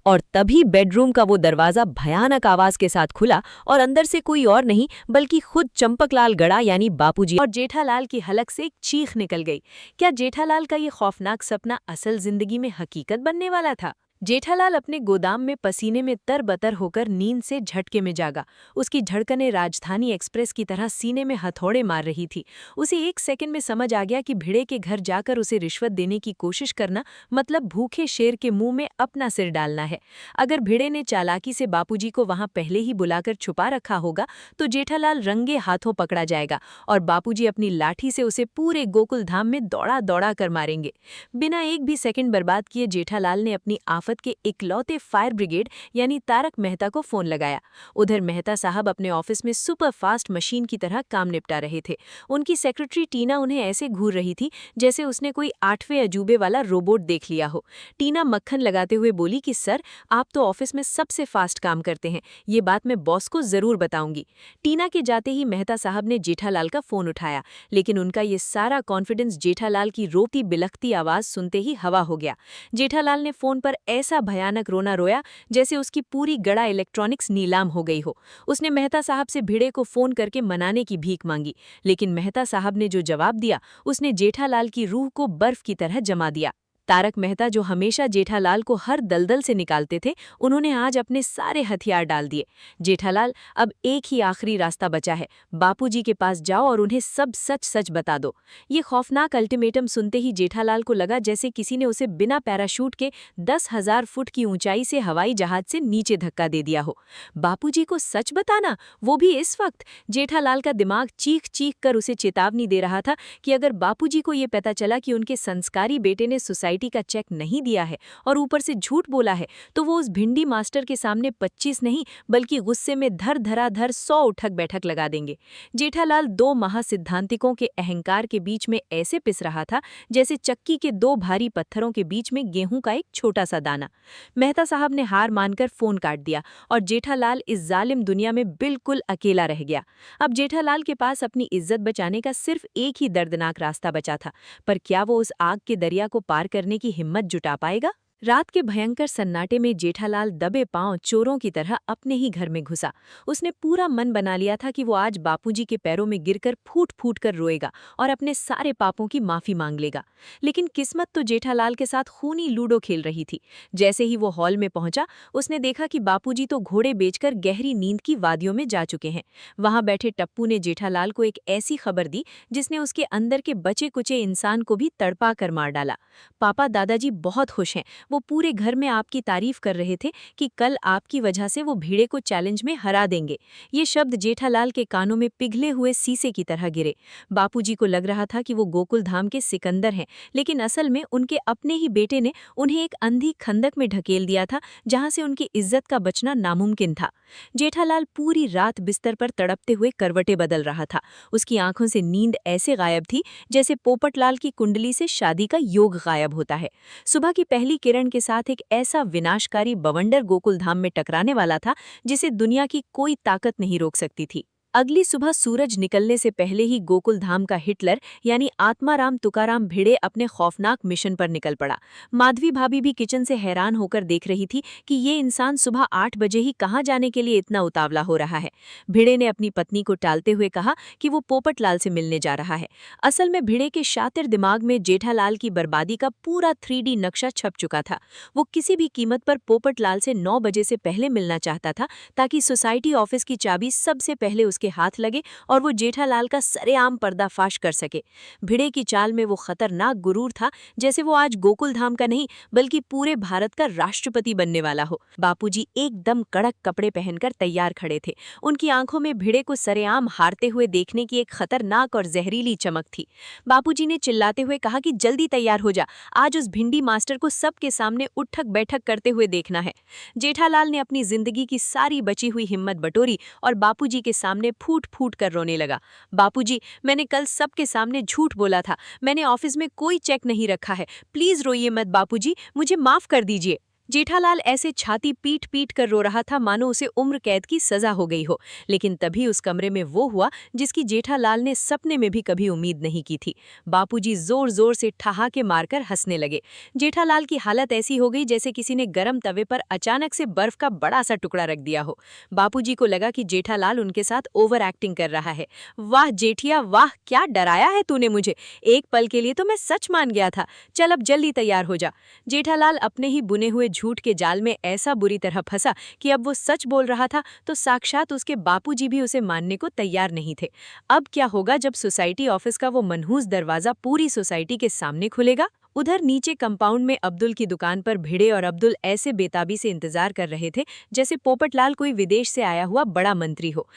और तभी बेडरूम का वो दरवाजा भयानक आवाज के साथ खुला और अंदर से कोई और नहीं बल्कि खुद चंपकलाल गड़ा यानी बापूजी। और जेठालाल की हलक से एक चीख निकल गई। क्या जेठालाल का ये खौफनाक सपना असल जिंदगी में हकीकत बनने वाला था? जेठालाल अपने गोदाम में पसीने में तरबतर होकर नींद से झटके में जागा। उसकी धड़कनें राजधानी एक्सप्रेस की तरह सीने में हथौड़े मार रही थी। उसे 1 सेकंड में समझ आ गया कि भिड़े के घर जाकर उसे रिश्वत देने की कोशिश करना मतलब भूखे शेर के मुंह में अपना सिर डालना है। अगर भिड़े ने चालाकी से बापूजी को वहां पहले ही बुलाकर छुपा रखा होगा तो जेठालाल रंगे हाथों पकड़ा जाएगा और बापूजी अपनी लाठी से उसे पूरे गोकुल धाम में दौड़ा दौड़ा कर मारेंगे। बिना एक भी सेकंड बर्बाद किए जेठालाल ने अपनी आफत के इकलौते फायर ब्रिगेड यानी तारक मेहता को फोन लगाया। उधर मेहता साहब अपने ऑफिस में सुपर फास्ट मशीन की तरह काम निपटा रहे थे। उनकी सेक्रेटरी टीना उन्हें ऐसे घूर रही थी जैसे उसने कोई 8वें अजूबे वाला रोबोट देख लिया हो। टीना मक्खन लगाते हुए बोली कि सर, आप तो ऑफिस में सबसे फास्ट काम करते हैं, ये बात मैं बॉस को जरूर बताऊंगी। टीना के जाते ही मेहता साहब ने जेठालाल का फोन उठाया, लेकिन उनका ये सारा कॉन्फिडेंस जेठालाल की रोती बिलखती आवाज सुनते ही हवा हो गया। जेठालाल ने फोन पर ऐसा भयानक रोना रोया जैसे उसकी पूरी गड़ा इलेक्ट्रॉनिक्स नीलाम हो गई हो। उसने मेहता साहब से भिड़े को फोन करके मनाने की भीख मांगी, लेकिन मेहता साहब ने जो जवाब दिया उसने जेठालाल की रूह को बर्फ की तरह जमा दिया। तारक मेहता जो हमेशा जेठालाल को हर दलदल से निकालते थे, उन्होंने आज अपने सारे हथियार डाल दिए। जेठालाल, अब एक ही आखिरी रास्ता बचा है, बापूजी के पास जाओ और उन्हें सब सच सच बता दो। ये खौफनाक अल्टीमेटम सुनते ही जेठालाल को लगा जैसे किसी ने उसे बिना पैराशूट के 10,000 फुट की ऊंचाई से हवाई जहाज से नीचे धक्का दे दिया हो। बापूजी को सच बताना, वो भी इस वक्त? जेठालाल का दिमाग चीख चीख कर उसे चेतावनी दे रहा था कि अगर बापूजी को ये पता चला कि उनके संस्कारी बेटे ने सुसाइड सोसाइटी का चेक नहीं दिया है और ऊपर से झूठ बोला है, तो वो उस भिंडी मास्टर के सामने 25 नहीं बल्कि गुस्से में धर 100 उठक बैठक लगा देंगे। जेठालाल दो महासिद्धांतिकों के अहंकार के बीच में ऐसे पिस रहा था जैसे चक्की के दो भारी पत्थरों के बीच में गेहूं का एक छोटा सा दाना। मेहता साहब ने हार मानकर फोन काट दिया और जेठालाल इस जालिम दुनिया में बिल्कुल अकेला रह गया। अब जेठालाल के पास अपनी इज्जत बचाने का सिर्फ एक ही दर्दनाक रास्ता बचा था, पर क्या वो उस आग के दरिया को पार करने की हिम्मत जुटा पाएगा? रात के भयंकर सन्नाटे में जेठालाल दबे पांव चोरों की तरह अपने ही घर में घुसा। उसने पूरा मन बना लिया था कि वो आज बापूजी के पैरों में गिरकर फूट फूट कर रोएगा और अपने सारे पापों की माफी मांग लेगा। लेकिन किस्मत तो जेठालाल के साथ खूनी लूडो खेल रही थी। जैसे ही वो हॉल में पहुंचा, उसने देखा कि बापूजी तो घोड़े बेचकर गहरी नींद की वादियों में जा चुके हैं। वहां बैठे टप्पू ने जेठालाल को एक ऐसी खबर दी जिसने उसके अंदर के बचे कुचे इंसान को भी तड़पा कर मार डाला। पापा, दादाजी बहुत खुश हैं। वो पूरे घर में आपकी तारीफ कर रहे थे कि कल आपकी वजह से वो भिड़े को चैलेंज में हरा देंगे। ये शब्द जेठालाल के कानों में पिघले हुए शीशे की तरह गिरे। बापूजी को लग रहा था कि वो गोकुल धाम के सिकंदर हैं, लेकिन असल में उनके अपने ही बेटे ने उन्हें एक अंधी खंदक में ढकेल दिया था जहां से उनकी इज्जत का बचना नामुमकिन था। जेठालाल पूरी रात बिस्तर पर तड़पते हुए करवटें बदल रहा था। उसकी आंखों से नींद ऐसे गायब थी जैसे पोपटलाल की कुंडली से शादी का योग गायब होता है। सुबह की पहली किरण के साथ एक ऐसा विनाशकारी बवंडर गोकुल धाम में टकराने वाला था जिसे दुनिया की कोई ताकत नहीं रोक सकती थी। अगली सुबह सूरज निकलने से पहले ही गोकुल धाम का हिटलर यानी आत्माराम तुकाराम भिड़े अपने खौफनाक मिशन पर निकल पड़ा। माधवी भाभी भी किचन से हैरान होकर देख रही थी कि ये इंसान सुबह 8 बजे ही कहाँ जाने के लिए इतना उतावला हो रहा है। भिड़े ने अपनी पत्नी को टालते हुए कहा कि वो पोपटलाल से मिलने जा रहा है। असल में भिड़े के शातिर दिमाग में जेठालाल की बर्बादी का पूरा 3D नक्शा छप चुका था। वो किसी भी कीमत पर पोपटलाल से 9 बजे से पहले मिलना चाहता था ताकि सोसाइटी ऑफिस की चाबी सबसे पहले के हाथ लगे और वो जेठालाल का सरेआम पर्दाफाश कर सके। भिड़े की चाल में वो खतरनाक गुरूर था जैसे वो आज गोकुल धाम का नहीं बल्कि पूरे भारत का राष्ट्रपति बनने वाला हो। बापूजी एकदम कड़क कपड़े पहनकर तैयार खड़े थे। उनकी आंखों में भिड़े को सरेआम हारते हुए देखने की एक खतरनाक और जहरीली चमक थी। बापूजी ने चिल्लाते हुए कहा कि जल्दी तैयार हो जा, आज उस भिंडी मास्टर को सबके सामने उठक बैठक करते हुए देखना है। जेठालाल ने अपनी जिंदगी की सारी बची हुई हिम्मत बटोरी और बापूजी के सामने फूट फूट कर रोने लगा। बापूजी, मैंने कल सबके सामने झूठ बोला था। मैंने ऑफिस में कोई चेक नहीं रखा है। प्लीज रोइए मत बापूजी, मुझे माफ कर दीजिए। जेठालाल ऐसे छाती पीट पीट कर रो रहा था मानो उसे उम्र कैद की सजा हो गई हो। लेकिन तभी उस कमरे में वो हुआ जिसकी जेठालाल ने सपने में भी कभी उम्मीद नहीं की थी। बापूजी जोर जोर से ठहाके मारकर हंसने लगे। जेठालाल की हालत ऐसी हो गई जैसे किसी ने गरम तवे पर अचानक से बर्फ का बड़ा सा टुकड़ा रख दिया हो। बापूजी को लगा कि जेठालाल उनके साथ ओवर एक्टिंग कर रहा है। वाह जेठिया वाह, क्या डराया है तूने मुझे। एक पल के लिए तो मैं सच मान गया था। चल अब जल्दी तैयार हो जा। जेठालाल अपने ही बुने हुए झूठ के जाल में ऐसा बुरी तरह फंसा कि अब वो सच बोल रहा था तो साक्षात उसके बापूजी भी उसे मानने को तैयार नहीं थे। अब क्या होगा जब सोसाइटी ऑफिस का वो मनहूस दरवाजा पूरी सोसाइटी के सामने खुलेगा? उधर नीचे कंपाउंड में अब्दुल की दुकान पर भिड़े और अब्दुल ऐसे बेताबी से इंतजार कर रहे थे जैसे पोपटलाल कोई विदेश से आया हुआ बड़ा मंत्री हो।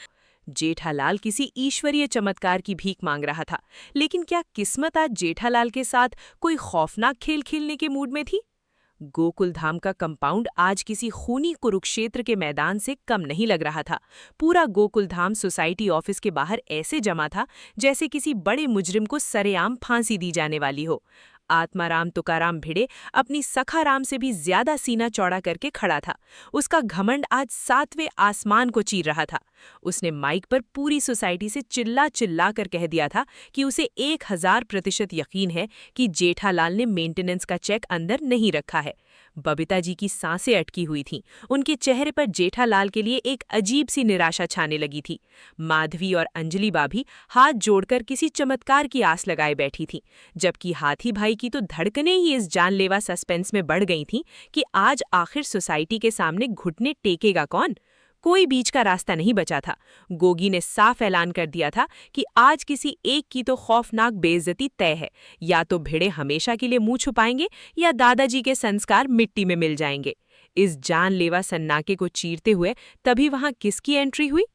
जेठालाल किसी ईश्वरीय चमत्कार की भीख मांग रहा था, लेकिन क्या किस्मत आज जेठालाल के साथ कोई खौफनाक खेल खेलने के मूड में थी? गोकुल धाम का कंपाउंड आज किसी खूनी कुरुक्षेत्र के मैदान से कम नहीं लग रहा था। पूरा गोकुल धाम सोसाइटी ऑफिस के बाहर ऐसे जमा था जैसे किसी बड़े मुजरिम को सरेआम फांसी दी जाने वाली हो। आत्माराम तुकाराम भिड़े अपनी सखाराम से भी ज्यादा सीना चौड़ा करके खड़ा था। उसका घमंड आज 7वें आसमान को चीर रहा था। उसने माइक पर पूरी सोसाइटी से चिल्ला चिल्ला कर कह दिया था कि उसे 1000% यकीन है कि जेठालाल ने मेंटेनेंस का चेक अंदर नहीं रखा है। बबीता जी की सांसें अटकी हुई थीं। उनके चेहरे पर जेठालाल के लिए एक अजीब सी निराशा छाने लगी थी। माधवी और अंजलि भाभी हाथ जोड़कर किसी चमत्कार की आस लगाए बैठी थीं, जबकि हाथी भाई की तो धड़कनें ही इस जानलेवा सस्पेंस में बढ़ गई थीं कि आज आखिर सोसाइटी के सामने घुटने टेकेगा कौन। कोई बीच का रास्ता नहीं बचा था। गोगी ने साफ ऐलान कर दिया था कि आज किसी एक की तो खौफनाक बेइज्जती तय है। या तो भिड़े हमेशा के लिए मुंह छुपाएंगे या दादाजी के संस्कार मिट्टी में मिल जाएंगे। इस जानलेवा सन्नाटे को चीरते हुए तभी वहां किसकी एंट्री हुई?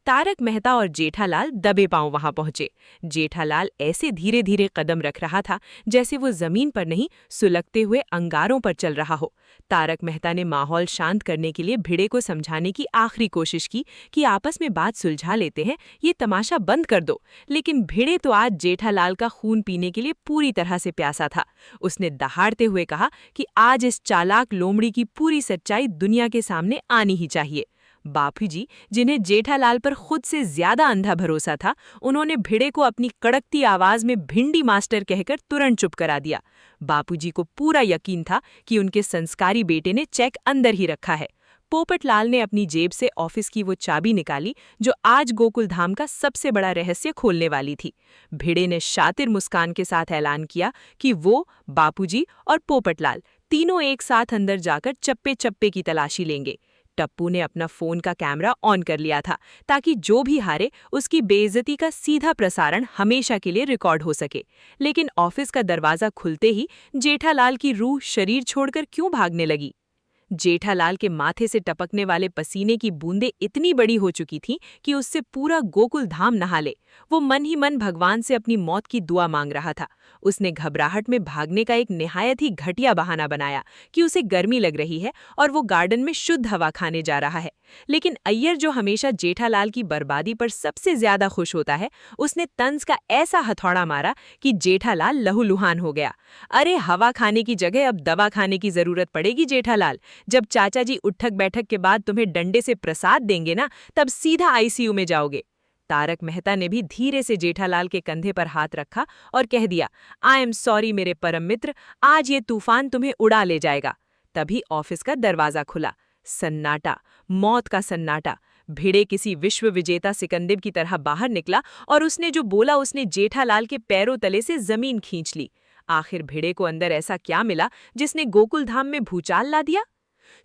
तारक मेहता और जेठालाल दबे पांव वहां पहुंचे। जेठालाल ऐसे धीरे धीरे कदम रख रहा था जैसे वो जमीन पर नहीं सुलगते हुए अंगारों पर चल रहा हो। तारक मेहता ने माहौल शांत करने के लिए भिड़े को समझाने की आखिरी कोशिश की कि आपस में बात सुलझा लेते हैं, ये तमाशा बंद कर दो। लेकिन भिड़े तो आज जेठालाल का खून पीने के लिए पूरी तरह से प्यासा था। उसने दहाड़ते हुए कहा कि आज इस चालाक लोमड़ी की पूरी सच्चाई दुनिया के सामने आनी ही चाहिए। बापूजी, जिन्हें जेठालाल पर खुद से ज्यादा अंधा भरोसा था, उन्होंने भिड़े को अपनी कड़कती आवाज में भिंडी मास्टर कहकर तुरंत चुप करा दिया। बापूजी को पूरा यकीन था कि उनके संस्कारी बेटे ने चेक अंदर ही रखा है। पोपटलाल ने अपनी जेब से ऑफिस की वो चाबी निकाली जो आज गोकुल धाम का सबसे बड़ा रहस्य खोलने वाली थी। भिड़े ने शातिर मुस्कान के साथ ऐलान किया कि वो, बापूजी और पोपटलाल तीनों एक साथ अंदर जाकर चप्पे चप्पे की तलाशी लेंगे। टप्पू ने अपना फोन का कैमरा ऑन कर लिया था ताकि जो भी हारे उसकी बेइज्जती का सीधा प्रसारण हमेशा के लिए रिकॉर्ड हो सके। लेकिन ऑफिस का दरवाजा खुलते ही जेठालाल की रूह शरीर छोड़कर क्यों भागने लगी? जेठालाल के माथे से टपकने वाले पसीने की बूंदें इतनी बड़ी हो चुकी थीं कि उससे पूरा गोकुल धाम नहा ले। वो मन ही मन भगवान से अपनी मौत की दुआ मांग रहा था। उसने घबराहट में भागने का एक निहायत ही घटिया बहाना बनाया कि उसे गर्मी लग रही है और वो गार्डन में शुद्ध हवा खाने जा रहा है। लेकिन अय्यर, जो हमेशा जेठालाल की बर्बादी पर सबसे ज्यादा खुश होता है, उसने तंज का ऐसा हथौड़ा मारा कि जेठालाल लहूलुहान हो गया। अरे, हवा खाने की जगह अब दवा खाने की जरूरत पड़ेगी जेठालाल। जब चाचा जी उठक बैठक के बाद तुम्हें डंडे से प्रसाद देंगे ना, तब सीधा आईसीयू में जाओगे। तारक मेहता ने भी धीरे से जेठालाल के कंधे पर हाथ रखा और कह दिया, आई एम सॉरी मेरे परम मित्र, आज ये तूफान तुम्हें उड़ा ले जाएगा। तभी ऑफिस का दरवाजा खुला। सन्नाटा, मौत का सन्नाटा। भिड़े किसी विश्व विजेता सिकंदर की तरह बाहर निकला और उसने जो बोला उसने जेठालाल के पैरों तले से जमीन खींच ली। आखिर भिड़े को अंदर ऐसा क्या मिला जिसने गोकुल धाम में भूचाल ला दिया?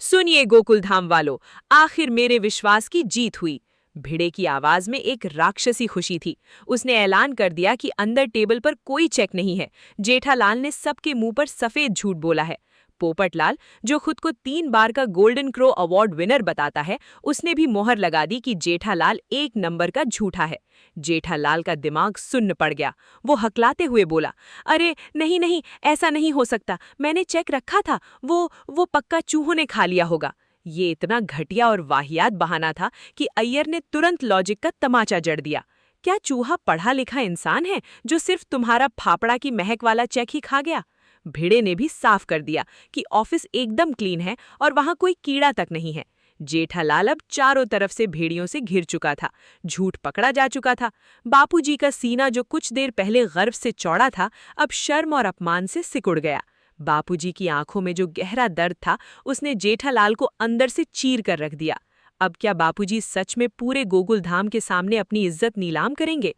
सुनिए गोकुल धाम वालों, आखिर मेरे विश्वास की जीत हुई। भिड़े की आवाज में एक राक्षसी खुशी थी। उसने ऐलान कर दिया कि अंदर टेबल पर कोई चेक नहीं है। जेठालाल ने सबके मुंह पर सफेद झूठ बोला है। पोपटलाल, जो खुद को 3 बार का गोल्डन क्रो अवार्ड विनर बताता है, उसने भी मोहर लगा दी कि जेठालाल 1 नंबर का झूठा है। जेठालाल का दिमाग सुन्न पड़ गया। वो हकलाते हुए बोला, अरे नहीं नहीं, ऐसा नहीं हो सकता, मैंने चेक रखा था, वो पक्का चूहों ने खा लिया होगा। ये इतना घटिया और वाहियात बहाना था कि अय्यर ने तुरंत लॉजिक का तमाचा जड़ दिया। क्या चूहा पढ़ा लिखा इंसान है जो सिर्फ तुम्हारा फाफड़ा की महक वाला चेक ही खा गया? भिड़े ने भी साफ कर दिया कि ऑफिस एकदम क्लीन है और वहां कोई कीड़ा तक नहीं है। जेठालाल अब चारों तरफ से भेड़ियों से घिर चुका था। झूठ पकड़ा जा चुका था। बापूजी का सीना जो कुछ देर पहले गर्व से चौड़ा था, अब शर्म और अपमान से सिकुड़ गया। बापूजी की आंखों में जो गहरा दर्द था, उसने जेठालाल को अंदर से चीर कर रख दिया। अब क्या बापूजी सच में पूरे गोकुल धाम के सामने अपनी इज्जत नीलाम करेंगे?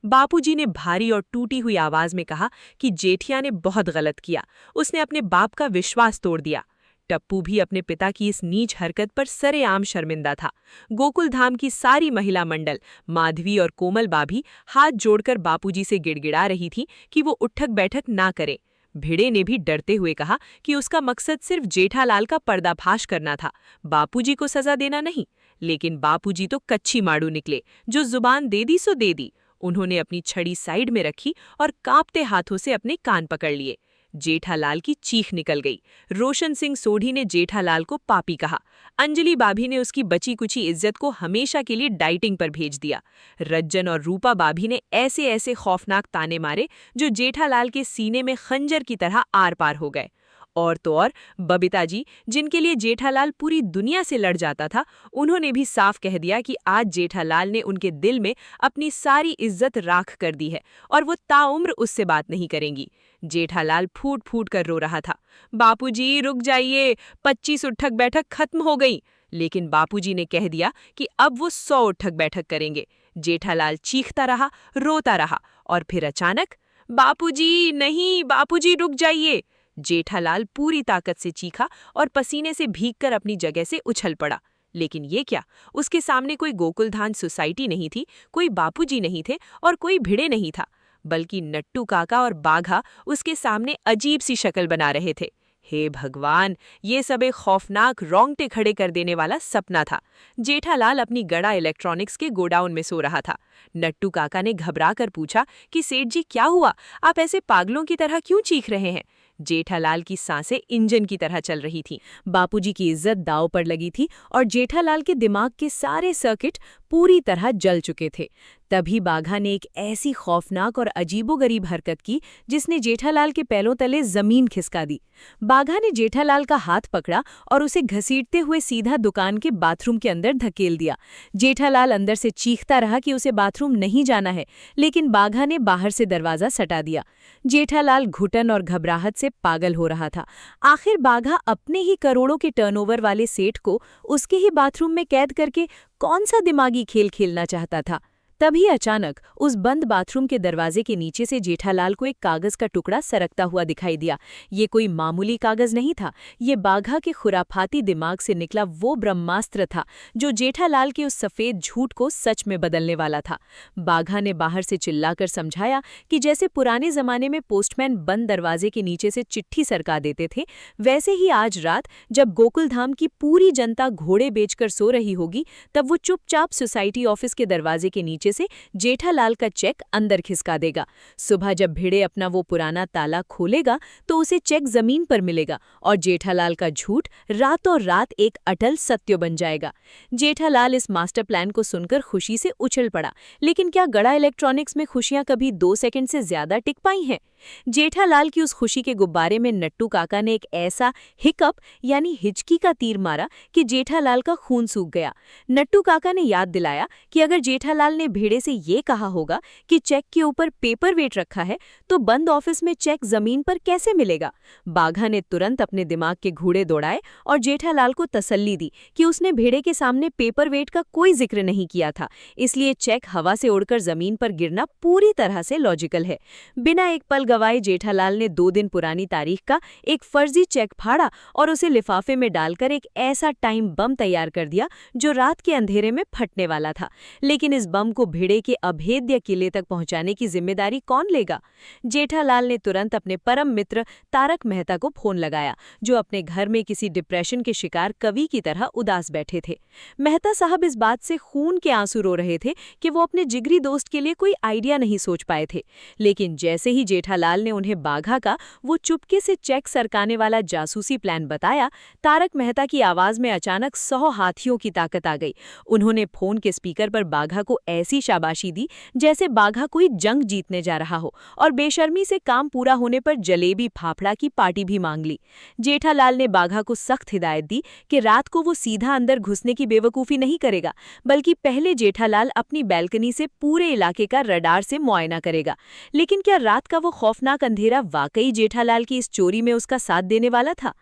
बापूजी ने भारी और टूटी हुई आवाज में कहा कि जेठिया ने बहुत गलत किया। उसने अपने बाप का विश्वास तोड़ दिया। टप्पू भी अपने पिता की इस नीच हरकत पर सरेआम शर्मिंदा था। गोकुल धाम की सारी महिला मंडल, माधवी और कोमल बाभी हाथ जोड़कर बापूजी से गिड़गिड़ा रही थी कि वो उठक बैठक ना करे। भिड़े ने भी डरते हुए कहा कि उसका मकसद सिर्फ जेठालाल का पर्दाफाश करना था, बापूजी को सजा देना नहीं। लेकिन बापूजी तो कच्ची माड़ू निकले। जो जुबान दे दी सो दे दी। उन्होंने अपनी छड़ी साइड में रखी और कांपते हाथों से अपने कान पकड़ लिए। जेठालाल की चीख निकल गई। रोशन सिंह सोढ़ी ने जेठालाल को पापी कहा। अंजलि बाभी ने उसकी बची कुची इज्जत को हमेशा के लिए डाइटिंग पर भेज दिया। रज्जन और रूपा बाभी ने ऐसे ऐसे खौफनाक ताने मारे जो जेठालाल के सीने में खंजर की तरह आर पार हो गए। और तो और बबीता जी, जिनके लिए जेठालाल पूरी दुनिया से लड़ जाता था, उन्होंने भी साफ कह दिया कि आज जेठालाल ने उनके दिल में अपनी सारी इज्जत राख कर दी है और वो ताउम्र उससे बात नहीं करेंगी। जेठालाल फूट फूट कर रो रहा था, बापूजी रुक जाइए, 25 उठक बैठक खत्म हो गई। लेकिन बापूजी ने कह दिया कि अब वो 100 उठक बैठक करेंगे। जेठालाल चीखता रहा, रोता रहा और फिर अचानक, बापूजी नहीं, बापूजी रुक जाइए। जेठालाल पूरी ताकत से चीखा और पसीने से भीगकर अपनी जगह से उछल पड़ा। लेकिन ये क्या, उसके सामने कोई गोकुलधाम सोसाइटी नहीं थी, कोई बापूजी नहीं थे और कोई भिड़े नहीं था, बल्कि नट्टू काका और बाघा उसके सामने अजीब सी शक्ल बना रहे थे। हे भगवान, ये सब एक खौफनाक रोंगटे खड़े कर देने वाला सपना था। जेठालाल अपनी गड़ा इलेक्ट्रॉनिक्स के गोडाउन में सो रहा था। नट्टू काका ने घबरा कर पूछा कि सेठ जी क्या हुआ, आप ऐसे पागलों की तरह क्यों चीख रहे हैं? जेठालाल की सांसें इंजन की तरह चल रही थीं। बापूजी की इज्जत दांव पर लगी थी और जेठालाल के दिमाग के सारे सर्किट पूरी तरह जल चुके थे। तभी बाघा ने एक ऐसी खौफनाक और अजीबोगरीब हरकत की जिसने जेठालाल के पैरों तले जमीन खिसका दी। बाघा ने जेठालाल का हाथ पकड़ा और उसे घसीटते हुए सीधा दुकान के बाथरूम के अंदर धकेल दिया। जेठालाल अंदर से चीखता रहा कि उसे बाथरूम नहीं जाना है, लेकिन बाघा ने बाहर से दरवाजा सटा दिया। जेठालाल घुटन और घबराहट से पागल हो रहा था। आखिर बाघा अपने ही करोड़ों के टर्नओवर वाले सेठ को उसके ही बाथरूम में कैद करके कौन सा दिमागी खेल खेलना चाहता था। तभी अचानक उस बंद बाथरूम के दरवाजे के नीचे से जेठालाल को एक कागज का टुकड़ा सरकता हुआ दिखाई दिया। ये कोई मामूली कागज नहीं था, ये बाघा के खुराफाती दिमाग से निकला वो ब्रह्मास्त्र था जो जेठालाल के उस सफेद झूठ को सच में बदलने वाला था। बाघा ने बाहर से चिल्लाकर समझाया कि जैसे पुराने जमाने में पोस्टमैन बंद दरवाजे के नीचे से चिट्ठी सरका देते थे, वैसे ही आज रात जब गोकुलधाम की पूरी जनता घोड़े बेचकर सो रही होगी, तब वो चुपचाप सोसाइटी ऑफिस के दरवाजे के नीचे से जेठालाल का चेक अंदर खिसका देगा। सुबह जब भिड़े अपना वो पुराना ताला खोलेगा तो उसे चेक जमीन पर मिलेगा और जेठालाल का झूठ रातों रात एक अटल सत्य बन जाएगा। जेठालाल इस मास्टर प्लान को सुनकर खुशी से उछल पड़ा, लेकिन क्या गड़ा इलेक्ट्रॉनिक्स में खुशियां कभी 2 सेकंड से ज्यादा टिक पाई हैं? जेठालाल की उस खुशी के गुब्बारे में नट्टू काका ने एक ऐसा हिकअप यानी हिचकी का तीर मारा कि जेठालाल का खून सूख गया। नट्टू काका ने याद दिलाया कि अगर जेठालाल ने भेड़े से ये कहा होगा कि चेक के ऊपर पेपर वेट रखा है, तो बंद ऑफिस में चेक जमीन पर कैसे मिलेगा। बाघा ने तुरंत अपने दिमाग के घोड़े दौड़ाए और जेठालाल को तसल्ली दी कि उसने भेड़े के सामने पेपर वेट का कोई जिक्र नहीं किया था, इसलिए चेक हवा से उड़कर जमीन पर गिरना पूरी तरह से लॉजिकल है। बिना एक पल गवाए जेठालाल ने 2 दिन पुरानी तारीख का एक फर्जी चेक फाड़ा और उसे लिफाफे में डालकर एक ऐसा टाइम बम तैयार कर दिया जो रात के अंधेरे में फटने वाला था। लेकिन इस बम को भिड़े के अभेद्य किले तक पहुंचाने की जिम्मेदारी कौन लेगा? जेठालाल ने तुरंत अपने परम मित्र तारक मेहता को फोन लगाया, जो अपने घर में किसी डिप्रेशन के शिकार कवि की तरह उदास बैठे थे। मेहता साहब इस बात से खून के आंसू रो रहे थे कि वो अपने जिगरी दोस्त के लिए कोई आइडिया नहीं सोच पाए थे। लेकिन जैसे ही जेठालाल ने उन्हें बाघा का वो चुपके से चेक सरकाने वाला जासूसी प्लान बताया, तारक मेहता की आवाज में अचानक 100 हाथियों की ताकत आ गई। उन्होंने फोन के स्पीकर पर बाघा को ऐसी शाबाशी दी जैसे बाघा कोई जंग जीतने जा रहा हो, और बेशर्मी से काम पूरा होने पर जलेबी फाफड़ा की पार्टी भी मांग ली। जेठालाल ने बाघा को सख्त हिदायत दी कि रात को वो सीधा अंदर घुसने की बेवकूफ़ी नहीं करेगा, बल्कि पहले जेठालाल अपनी बैल्कनी से पूरे इलाके का रडार से मुआयना करेगा। लेकिन क्या रात का वो खौफनाक अंधेरा वाकई जेठालाल की इस चोरी में उसका साथ देने वाला था?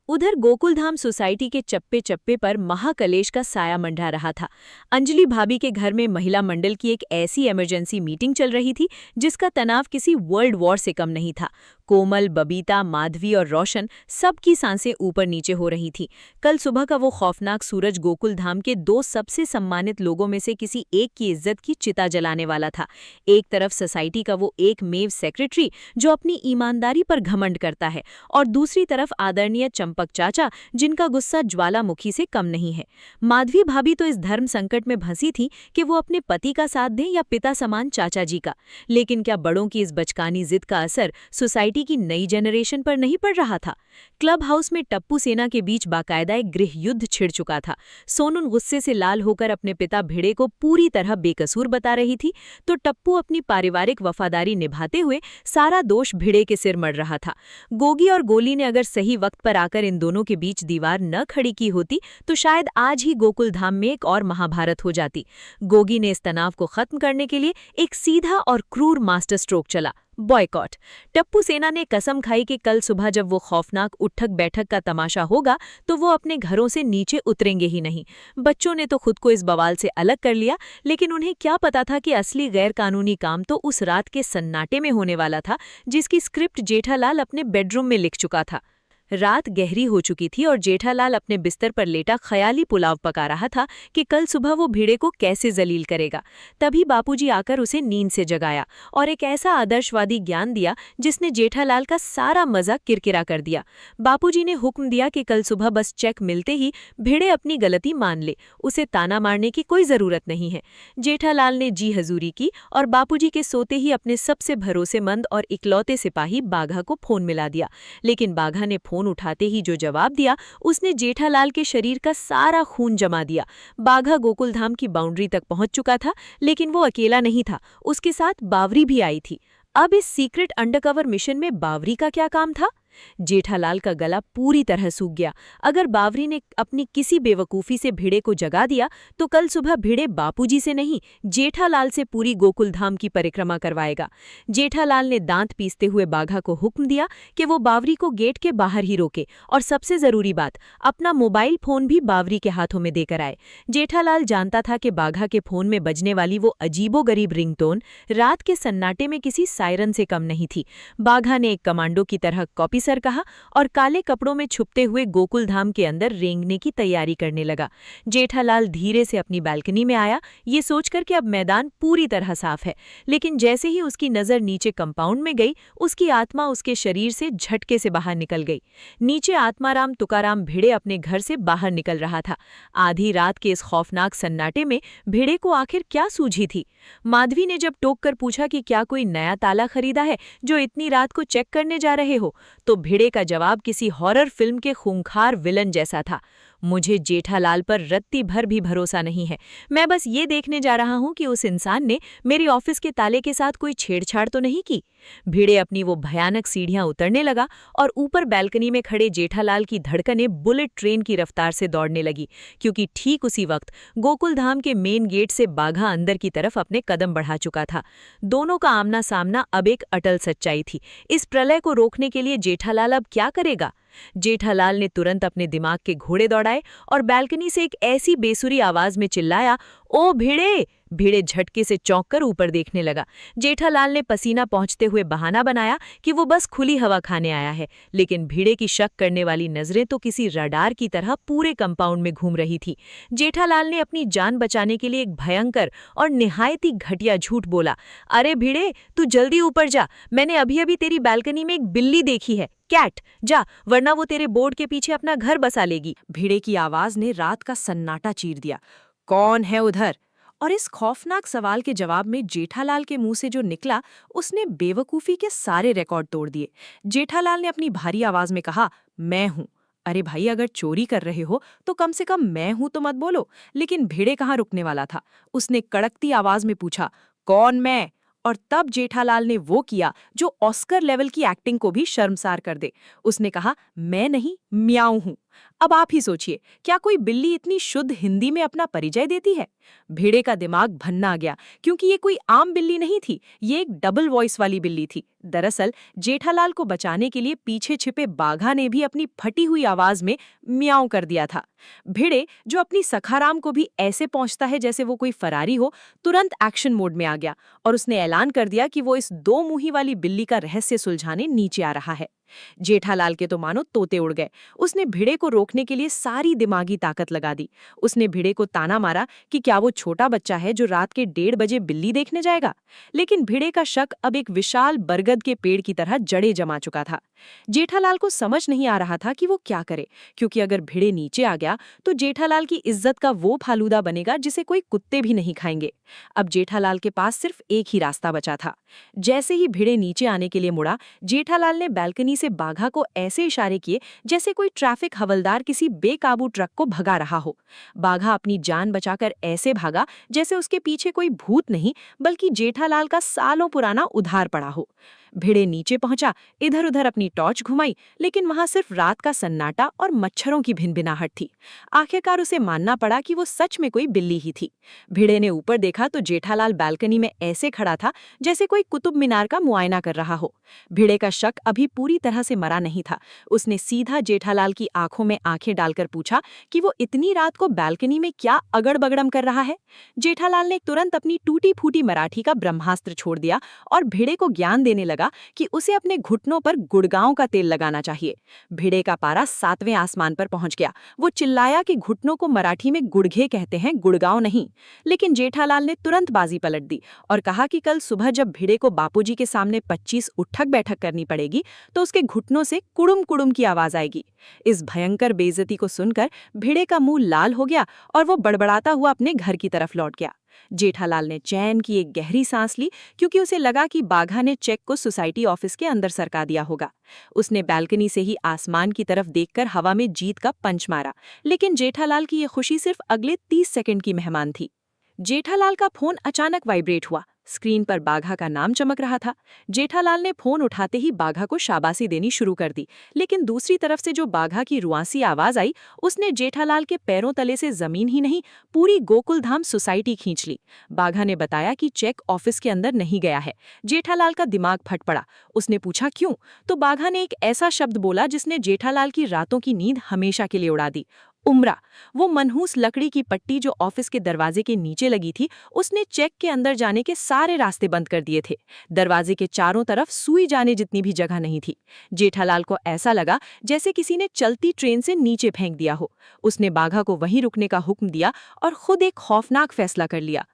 उधर गोकुलधाम सोसाइटी के चप्पे चप्पे पर महाकलेश का साया मंडरा रहा था। अंजलि भाभी के घर में महिला मंडल की एक ऐसी इमरजेंसी मीटिंग चल रही थी जिसका तनाव किसी वर्ल्ड वॉर से कम नहीं था। कोमल, बबीता, माधवी और रोशन सबकी सांसें ऊपर नीचे हो रही थी। कल सुबह का वो खौफनाक सूरज गोकुलधाम के 2 सबसे सम्मानित लोगों में से किसी एक की इज्जत की चिता जलाने वाला था। एक तरफ सोसाइटी का वो एकमेव सेक्रेटरी जो अपनी ईमानदारी पर घमंड करता है, और दूसरी तरफ आदरणीय चंपक चाचा जिनका गुस्सा ज्वालामुखी से कम नहीं है। माधवी भाभी तो इस धर्म संकट में फंसी थी कि वो अपने पति का साथ दें या पिता समान चाचा जी का। लेकिन क्या बड़ों की इस बचकानी जिद का असर सोसाइटी की नई जनरेशन पर नहीं पड़ रहा था? क्लब हाउस में टप्पू सेना के बीच बाकायदा एक गृह युद्ध छिड़ चुका था। सोनू गुस्से से लाल होकर अपने पिता भिड़े को पूरी तरह बेकसूर बता रही थी, तो टप्पू अपनी पारिवारिक वफादारी निभाते हुए सारा दोष भिड़े के सिर मढ़ रहा था। गोगी और गोली ने अगर सही वक्त पर आकर इन दोनों के बीच दीवार न खड़ी की होती तो शायद आज ही गोकुलधाम में एक और महाभारत हो जाती। गोगी ने इस तनाव को खत्म करने के लिए एक सीधा और क्रूर मास्टर स्ट्रोक चला, बॉयकॉट। टप्पू सेना ने कसम खाई कि कल सुबह जब वो खौफनाक उठक बैठक का तमाशा होगा तो वो अपने घरों से नीचे उतरेंगे ही नहीं। बच्चों ने तो खुद को इस बवाल से अलग कर लिया, लेकिन उन्हें क्या पता था कि असली गैर कानूनी काम तो उस रात के सन्नाटे में होने वाला था जिसकी स्क्रिप्ट जेठालाल अपने बेडरूम में लिख चुका था। रात गहरी हो चुकी थी और जेठालाल अपने बिस्तर पर लेटा ख्याली पुलाव पका रहा था कि कल सुबह वो भिड़े को कैसे जलील करेगा। तभी बापूजी आकर उसे नींद से जगाया और एक ऐसा आदर्शवादी ज्ञान दिया जिसने जेठालाल का सारा मजा किरकिरा कर दिया। बापूजी ने हुक्म दिया कि कल सुबह बस चेक मिलते ही भिड़े अपनी गलती मान ले, उसे ताना मारने की कोई जरूरत नहीं है। जेठालाल ने जी हजूरी की और बापूजी के सोते ही अपने सबसे भरोसेमंद और इकलौते सिपाही बाघा को फोन मिला दिया। लेकिन बाघा ने फोन उठाते ही जो जवाब दिया उसने जेठालाल के शरीर का सारा खून जमा दिया। बाघा गोकुलधाम की बाउंड्री तक पहुंच चुका था, लेकिन वो अकेला नहीं था, उसके साथ बावरी भी आई थी। अब इस सीक्रेट अंडरकवर मिशन में बावरी का क्या काम था? जेठालाल का गला पूरी तरह सूख गया। अगर बावरी ने अपनी किसी बेवकूफ़ी से भिड़े को जगा दिया तो कल सुबह भिड़े बापूजी से नहीं, जेठालाल से पूरी गोकुलधाम की परिक्रमा करवाएगा। जेठालाल ने दांत पीसते हुए बाघा को हुक्म दिया कि वो बावरी को गेट के बाहर ही रोके और सबसे जरूरी बात, अपना मोबाइल फोन भी बावरी के हाथों में देकर आए। जेठालाल जानता था कि बाघा के फोन में बजने वाली वो अजीबोगरीब रिंगटोन रात के सन्नाटे में किसी सायरन से कम नहीं थी। बाघा ने एक कमांडो की तरह कॉपी सर कहा और काले कपड़ों में छुपते हुए गोकुलधाम के अंदर रेंगने की तैयारी करने लगा। जेठालाल धीरे से अपनी बालकनी में आया, ये सोचकर कि अब मैदान पूरी तरह साफ है। लेकिन जैसे ही उसकी नजर नीचे कंपाउंड में गई, उसकी आत्मा उसके शरीर से झटके से बाहर निकल गई। नीचे आत्माराम तुकाराम भिड़े अपने घर से बाहर निकल रहा था। आधी रात के इस खौफनाक सन्नाटे में भिड़े को आखिर क्या सूझी थी? माधवी ने जब टोक कर पूछा कि क्या कोई नया ताला खरीदा है जो इतनी रात को चेक करने जा रहे हो, तो भिड़े का जवाब किसी हॉरर फिल्म के खूंखार विलन जैसा था। मुझे जेठालाल पर रत्ती भर भी भरोसा नहीं है। मैं बस ये देखने जा रहा हूं कि उस इंसान ने मेरी ऑफिस के ताले के साथ कोई छेड़छाड़ तो नहीं की। भिड़े अपनी वो भयानक सीढ़ियां उतरने लगा और ऊपर बैल्कनी में खड़े जेठालाल की धड़कनें बुलेट ट्रेन की रफ्तार से दौड़ने लगी, क्योंकि ठीक उसी वक्त गोकुलधाम के मेन गेट से बाघा अंदर की तरफ अपने कदम बढ़ा चुका था। दोनों का आमना सामना अब एक अटल सच्चाई थी। इस प्रलय को रोकने के लिए जेठालाल अब क्या करेगा? जेठालाल ने तुरंत अपने दिमाग के घोड़े दौड़ाए और बैल्कनी से एक ऐसी बेसुरी आवाज में चिल्लाया, ओ भिड़े! भिड़े झटके से चौंक कर ऊपर देखने लगा। जेठालाल ने पसीना पहुंचते हुए बहाना बनाया कि वो बस खुली हवा खाने आया है, लेकिन भिड़े की शक करने वाली नजरें तो किसी रडार की तरह पूरे कंपाउंड में घूम रही थी। जेठालाल ने अपनी जान बचाने के लिए एक भयंकर और निहायत ही घटिया झूठ बोला, अरे भिड़े, तू जल्दी ऊपर जा, मैंने अभी अभी तेरी बैल्कनी में एक बिल्ली देखी है, कैट, जा, वरना वो तेरे बोर्ड के पीछे अपना घर बसा लेगी। भिड़े की आवाज ने रात का सन्नाटा चीर दिया। कौन है उधर? और इस खौफनाक सवाल के जवाब में जेठालाल के मुंह से जो निकला उसने बेवकूफी के सारे रिकॉर्ड तोड़ दिए। जेठालाल ने अपनी भारी आवाज में कहा, मैं हूं। अरे भाई, अगर चोरी कर रहे हो तो कम से कम मैं हूं तो मत बोलो। लेकिन भिड़े कहाँ रुकने वाला था। उसने कड़कती आवाज में पूछा, कौन मैं? और तब जेठालाल ने वो किया जो ऑस्कर लेवल की एक्टिंग को भी शर्मसार कर दे। उसने कहा, मैं नहीं, म्याऊं हूं। अब आप ही सोचिए, क्या कोई बिल्ली इतनी शुद्ध हिंदी में अपना परिचय देती है? भिड़े का दिमाग भन्ना गया, क्योंकि ये कोई आम बिल्ली नहीं थी, ये एक डबल वॉइस वाली बिल्ली थी। दरअसल जेठालाल को बचाने के लिए पीछे छिपे बाघा ने भी अपनी फटी हुई आवाज में म्याऊं कर दिया था। भिड़े, जो अपनी सखाराम को भी ऐसे पहुंचता है जैसे वो कोई फरारी हो, तुरंत एक्शन मोड में आ गया और उसने ऐलान कर दिया कि वो इस दो मुंही वाली बिल्ली का रहस्य सुलझाने नीचे आ रहा है। जेठालाल के तो मानो तोते उड़ गए। उसने भिड़े को रोकने के लिए सारी दिमागी ताकत लगा दी। उसने भिड़े को ताना मारा कि क्या वो छोटा बच्चा है जो रात के 1:30 बजे बिल्ली देखने जाएगा। लेकिन भिड़े का शक अब एक विशाल बरगद के पेड़ की तरह जड़े जमा चुका था। जेठालाल को समझ नहीं आ रहा था कि वो क्या करे, क्योंकि अगर भिड़े नीचे आ गया तो जेठालाल की इज्जत का वो फालूदा बनेगा जिसे कोई कुत्ते भी नहीं खाएंगे। अब जेठालाल के पास सिर्फ एक ही रास्ता बचा था। जैसे ही भिड़े नीचे आने के लिए मुड़ा, जेठालाल ने बैल्कनी से बाघा को ऐसे इशारे किए जैसे कोई ट्रैफिक हवलदार किसी बेकाबू ट्रक को भगा रहा हो। बाघा अपनी जान बचाकर ऐसे भागा जैसे उसके पीछे कोई भूत नहीं, बल्कि जेठालाल का सालों पुराना उधार पड़ा हो। भिड़े नीचे पहुंचा, इधर उधर अपनी टॉर्च घुमाई, लेकिन वहां सिर्फ रात का सन्नाटा और मच्छरों की भिनभिनाहट थी। आखिरकार उसे मानना पड़ा कि वो सच में कोई बिल्ली ही थी। भिड़े ने ऊपर देखा तो जेठालाल बैल्कनी में ऐसे खड़ा था जैसे कोई कुतुब मीनार का मुआयना कर रहा हो। भिड़े का शक अभी पूरी तरह से मरा नहीं था। उसने सीधा जेठालाल की आंखों में आंखें डालकर पूछा कि वो इतनी रात को बैल्कनी में क्या अगड़ बगड़म कर रहा है। जेठालाल ने तुरंत अपनी टूटी फूटी मराठी का ब्रह्मास्त्र छोड़ दिया और भिड़े को ज्ञान देने लगा बोला कि उसे अपने घुटनों पर गुड़गांव का तेल लगाना चाहिए। भिड़े का पारा 7वें आसमान पर पहुंच गया। वो चिल्लाया कि घुटनों को मराठी में गुड़घे कहते हैं, गुड़गांव नहीं। लेकिन जेठालाल ने तुरंत बाजी पलट दी और कहा कि कल सुबह जब भिड़े को बापूजी के सामने 25 उठक बैठक करनी पड़ेगी तो उसके घुटनों से कुड़ुम कुड़ुम की आवाज आएगी। इस भयंकर बेइज्जती को सुनकर भिड़े का मुंह लाल हो गया और वो बड़बड़ाता हुआ अपने घर की तरफ लौट गया। जेठालाल ने चैन की एक गहरी सांस ली, क्योंकि उसे लगा कि बाघा ने चेक को सोसाइटी ऑफिस के अंदर सरका दिया होगा। उसने बैल्कनी से ही आसमान की तरफ देखकर हवा में जीत का पंच मारा, लेकिन जेठालाल की ये खुशी सिर्फ अगले 30 सेकंड की मेहमान थी। जेठालाल का फोन अचानक वाइब्रेट हुआ। स्क्रीन पर बाघा का नाम चमक रहा था। जेठालाल ने फोन उठाते ही बाघा को शाबाशी देनी शुरू कर दी, लेकिन दूसरी तरफ से जो बाघा की रुआंसी आवाज आई, उसने जेठालाल के पैरों तले से जमीन ही नहीं, पूरी गोकुलधाम सोसाइटी खींच ली। बाघा ने बताया कि चेक ऑफिस के अंदर नहीं गया है। जेठालाल का दिमाग फट पड़ा। उसने पूछा क्यों, तो बाघा ने एक ऐसा शब्द बोला जिसने जेठालाल की रातों की नींद हमेशा के लिए उड़ा दी। उम्रा, वो मनहूस लकड़ी की पट्टी जो ऑफिस के दरवाजे के नीचे लगी थी, उसने चेक के अंदर जाने के सारे रास्ते बंद कर दिए थे। दरवाजे के चारों तरफ सुई जाने जितनी भी जगह नहीं थी। जेठालाल को ऐसा लगा जैसे किसी ने चलती ट्रेन से नीचे फेंक दिया हो। उसने बाघा को वहीं रुकने का हुक्म दिया और खुद एक खौफनाक फैसला कर लिया।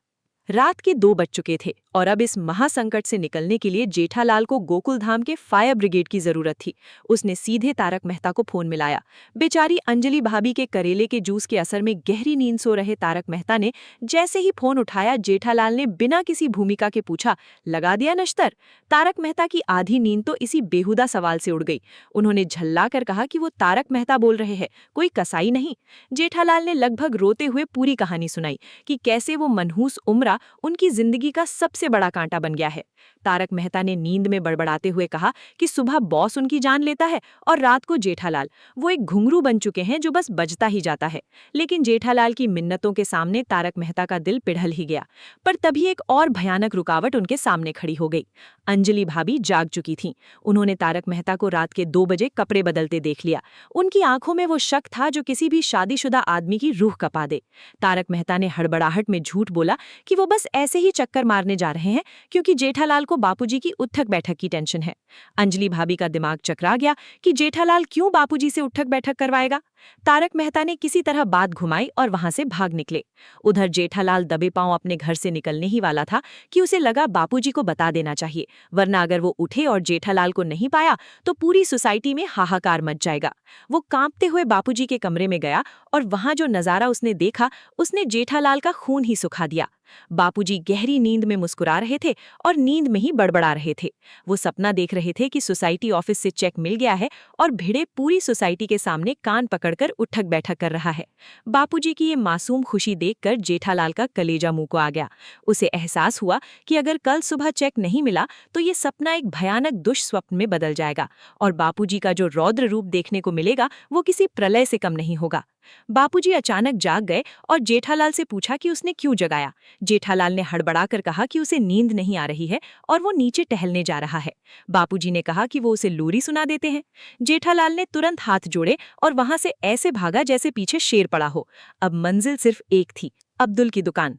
रात के 2 बज चुके थे और अब इस महासंकट से निकलने के लिए जेठालाल को गोकुलधाम के फायर ब्रिगेड की जरूरत थी। उसने सीधे तारक मेहता को फोन मिलाया। बेचारी अंजलि भाभी के करेले के जूस के असर में गहरी नींद सो रहे तारक मेहता ने जैसे ही फोन उठाया, जेठालाल ने बिना किसी भूमिका के पूछा, लगा दिया नश्तर? तारक मेहता की आधी नींद तो इसी बेहुदा सवाल से उड़ गई। उन्होंने झल्ला कर कहा कि वो तारक मेहता बोल रहे हैं, कोई कसाई नहीं। जेठालाल ने लगभग रोते हुए पूरी कहानी सुनाई कि कैसे वो मनहूस उम्रा उनकी जिंदगी का सबसे बड़ा कांटा बन गया है। तारक मेहता ने नींद में बड़बड़ाते हुए कहा कि सुबह बॉस उनकी जान लेता है और रात को जेठालाल। वो एक घुंघरू बन चुके हैं जो बस बजता ही जाता है। लेकिन जेठालाल की मिन्नतों के सामने तारक मेहता का दिल पिघल ही गया। पर तभी एक और भयानक रुकावट उनके सामने खड़ी हो गई। अंजलि भाभी जाग चुकी थीं। उन्होंने तारक मेहता को रात के 2 बजे कपड़े बदलते देख लिया। उनकी आंखों में वो शक था जो किसी भी शादीशुदा आदमी की रूह कपा दे। तारक मेहता ने हड़बड़ाहट में झूठ बोला कि वो बस ऐसे ही चक्कर मारने जा रहे हैं क्योंकि जेठालाल को बापूजी की उठक बैठक की टेंशन है। अंजलि भाभी का दिमाग चकरा गया कि जेठालाल क्यों बापूजी से उठक बैठक करवाएगा। तारक मेहता ने किसी तरह बात घुमाई और वहां से भाग निकले। उधर जेठालाल दबे पांव अपने घर से निकलने ही वाला था कि उसे लगा बापूजी को बता देना चाहिए, वरना अगर वो उठे और जेठालाल को नहीं पाया तो पूरी सोसाइटी में हाहाकार मच जाएगा। वो कांपते हुए बापूजी के कमरे में गया और वहां जो नजारा उसने देखा, उसने जेठालाल का खून ही सुखा दिया। बापूजी गहरी नींद में मुस्कुरा रहे थे और नींद में ही बड़बड़ा रहे थे। वो सपना देख रहे थे कि सोसाइटी ऑफिस से चेक मिल गया है और भिड़े पूरी सोसाइटी के सामने कान पकड़कर उठक बैठक कर रहा है। बापूजी की ये मासूम खुशी देखकर जेठालाल का कलेजा मुंह को आ गया। उसे एहसास हुआ कि अगर कल सुबह चेक नहीं मिला तो ये सपना एक भयानक दुष्स्वप्न में बदल जाएगा और बापूजी का जो रौद्र रूप देखने को मिलेगा वो किसी प्रलय से कम नहीं होगा। बापूजी अचानक जाग गए और जेठालाल से पूछा कि उसने क्यों जगाया। जेठालाल ने हड़बड़ाकर कहा कि उसे नींद नहीं आ रही है और वो नीचे टहलने जा रहा है। बापूजी ने कहा कि वो उसे लोरी सुना देते हैं। जेठालाल ने तुरंत हाथ जोड़े और वहां से ऐसे भागा जैसे पीछे शेर पड़ा हो। अब मंजिल सिर्फ एक थी, अब्दुल की दुकान।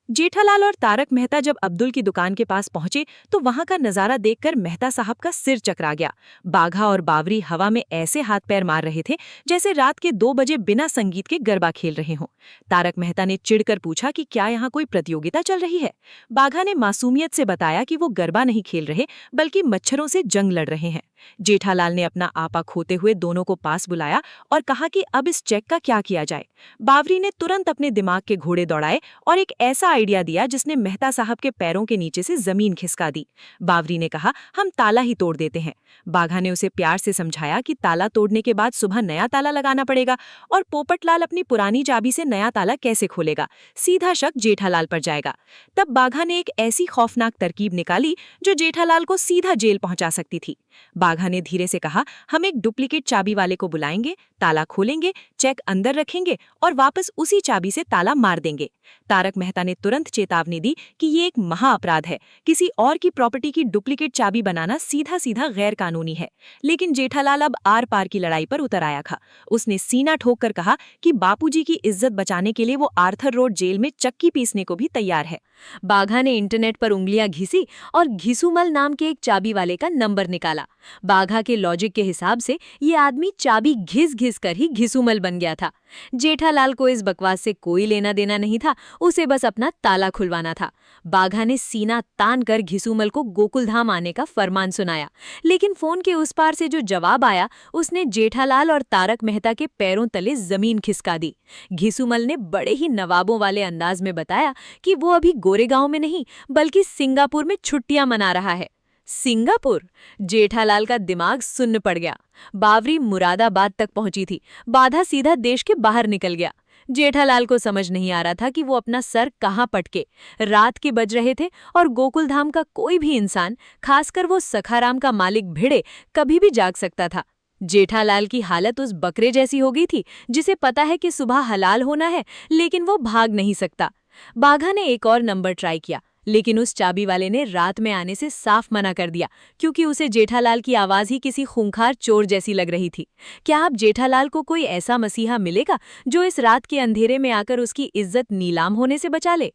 जेठालाल और तारक मेहता जब अब्दुल की दुकान के पास पहुंचे तो वहां का नजारा देखकर मेहता साहब का सिर चकरा गया। बाघा और बावरी हवा में ऐसे हाथ पैर मार रहे थे जैसे रात के 2 बजे बिना संगीत के गरबा खेल रहे हों। तारक मेहता ने चिढ़कर पूछा कि क्या यहाँ कोई प्रतियोगिता चल रही है। बाघा ने मासूमियत से बताया कि वो गरबा नहीं खेल रहे बल्कि मच्छरों से जंग लड़ रहे हैं। जेठालाल ने अपना आपा खोते हुए दोनों को पास बुलाया और कहा कि अब इस चेक का क्या किया जाए। बावरी ने तुरंत अपने दिमाग के घोड़े दौड़ाए और एक ऐसा आइडिया दिया जिसने मेहता साहब के पैरों के नीचे से जमीन खिसका दी। बावरी ने कहा, हम ताला ही तोड़ देते हैं। बाघा ने उसे प्यार से समझाया कि ताला तोड़ने के बाद सुबह नया ताला लगाना पड़ेगा और पोपटलाल अपनी पुरानी चाबी से नया ताला कैसे खोलेगा। सीधा शक जेठालाल पर जाएगा। तब बाघा ने एक ऐसी खौफनाक तरकीब निकाली जो जेठालाल को सीधा जेल पहुंचा सकती थी। बाघा ने धीरे से कहा, हम एक डुप्लीकेट चाबी वाले को बुलाएंगे, ताला खोलेंगे, चेक अंदर रखेंगे और वापस उसी चाबी से ताला मार देंगे। तारक मेहता ने तुरंत चेतावनी दी कि ये एक महाअपराध है। किसी और की प्रॉपर्टी की डुप्लीकेट चाबी बनाना सीधा सीधा गैर कानूनी है। लेकिन जेठालाल अब आर पार की लड़ाई पर उतर आया था। उसने सीना ठोक कर कहा कि बापूजी की इज्जत बचाने के लिए वो आर्थर रोड जेल में चक्की पीसने को भी तैयार है। बाघा ने इंटरनेट पर उंगलियां घिसी और घिसूमल नाम के एक चाबी वाले का नंबर निकाला। बाघा के लॉजिक के हिसाब से ये आदमी चाबी घिस घिस कर ही घिसूमल बन गया था। जेठालाल को इस बकवास से कोई लेना देना नहीं था, उसे बस अपना ताला खुलवाना था। बाघा ने सीना तान कर घिसूमल को गोकुलधाम आने का फरमान सुनाया, लेकिन फोन के उस पार से जो जवाब आया उसने जेठालाल और तारक मेहता के पैरों तले जमीन खिसका दी। घिसूमल ने बड़े ही नवाबों वाले अंदाज में बताया कि वो अभी गोरेगांव में नहीं बल्कि सिंगापुर में छुट्टियां मना रहा है। सिंगापुर? जेठालाल का दिमाग सुन्न पड़ गया। बावरी मुरादाबाद तक पहुंची थी, बाधा सीधा देश के बाहर निकल गया। जेठालाल को समझ नहीं आ रहा था कि वो अपना सर कहाँ पटके। रात के बज रहे थे और गोकुलधाम का कोई भी इंसान, खासकर वो सखाराम का मालिक भिड़े, कभी भी जाग सकता था। जेठालाल की हालत उस बकरे जैसी हो गई थी जिसे पता है कि सुबह हलाल होना है, लेकिन वो भाग नहीं सकता। बाघा ने एक और नंबर ट्राई किया, लेकिन उस चाबी वाले ने रात में आने से साफ मना कर दिया, क्योंकि उसे जेठालाल की आवाज ही किसी खूंखार चोर जैसी लग रही थी। क्या अब जेठालाल को कोई ऐसा मसीहा मिलेगा जो इस रात के अंधेरे में आकर उसकी इज्जत नीलाम होने से बचा ले?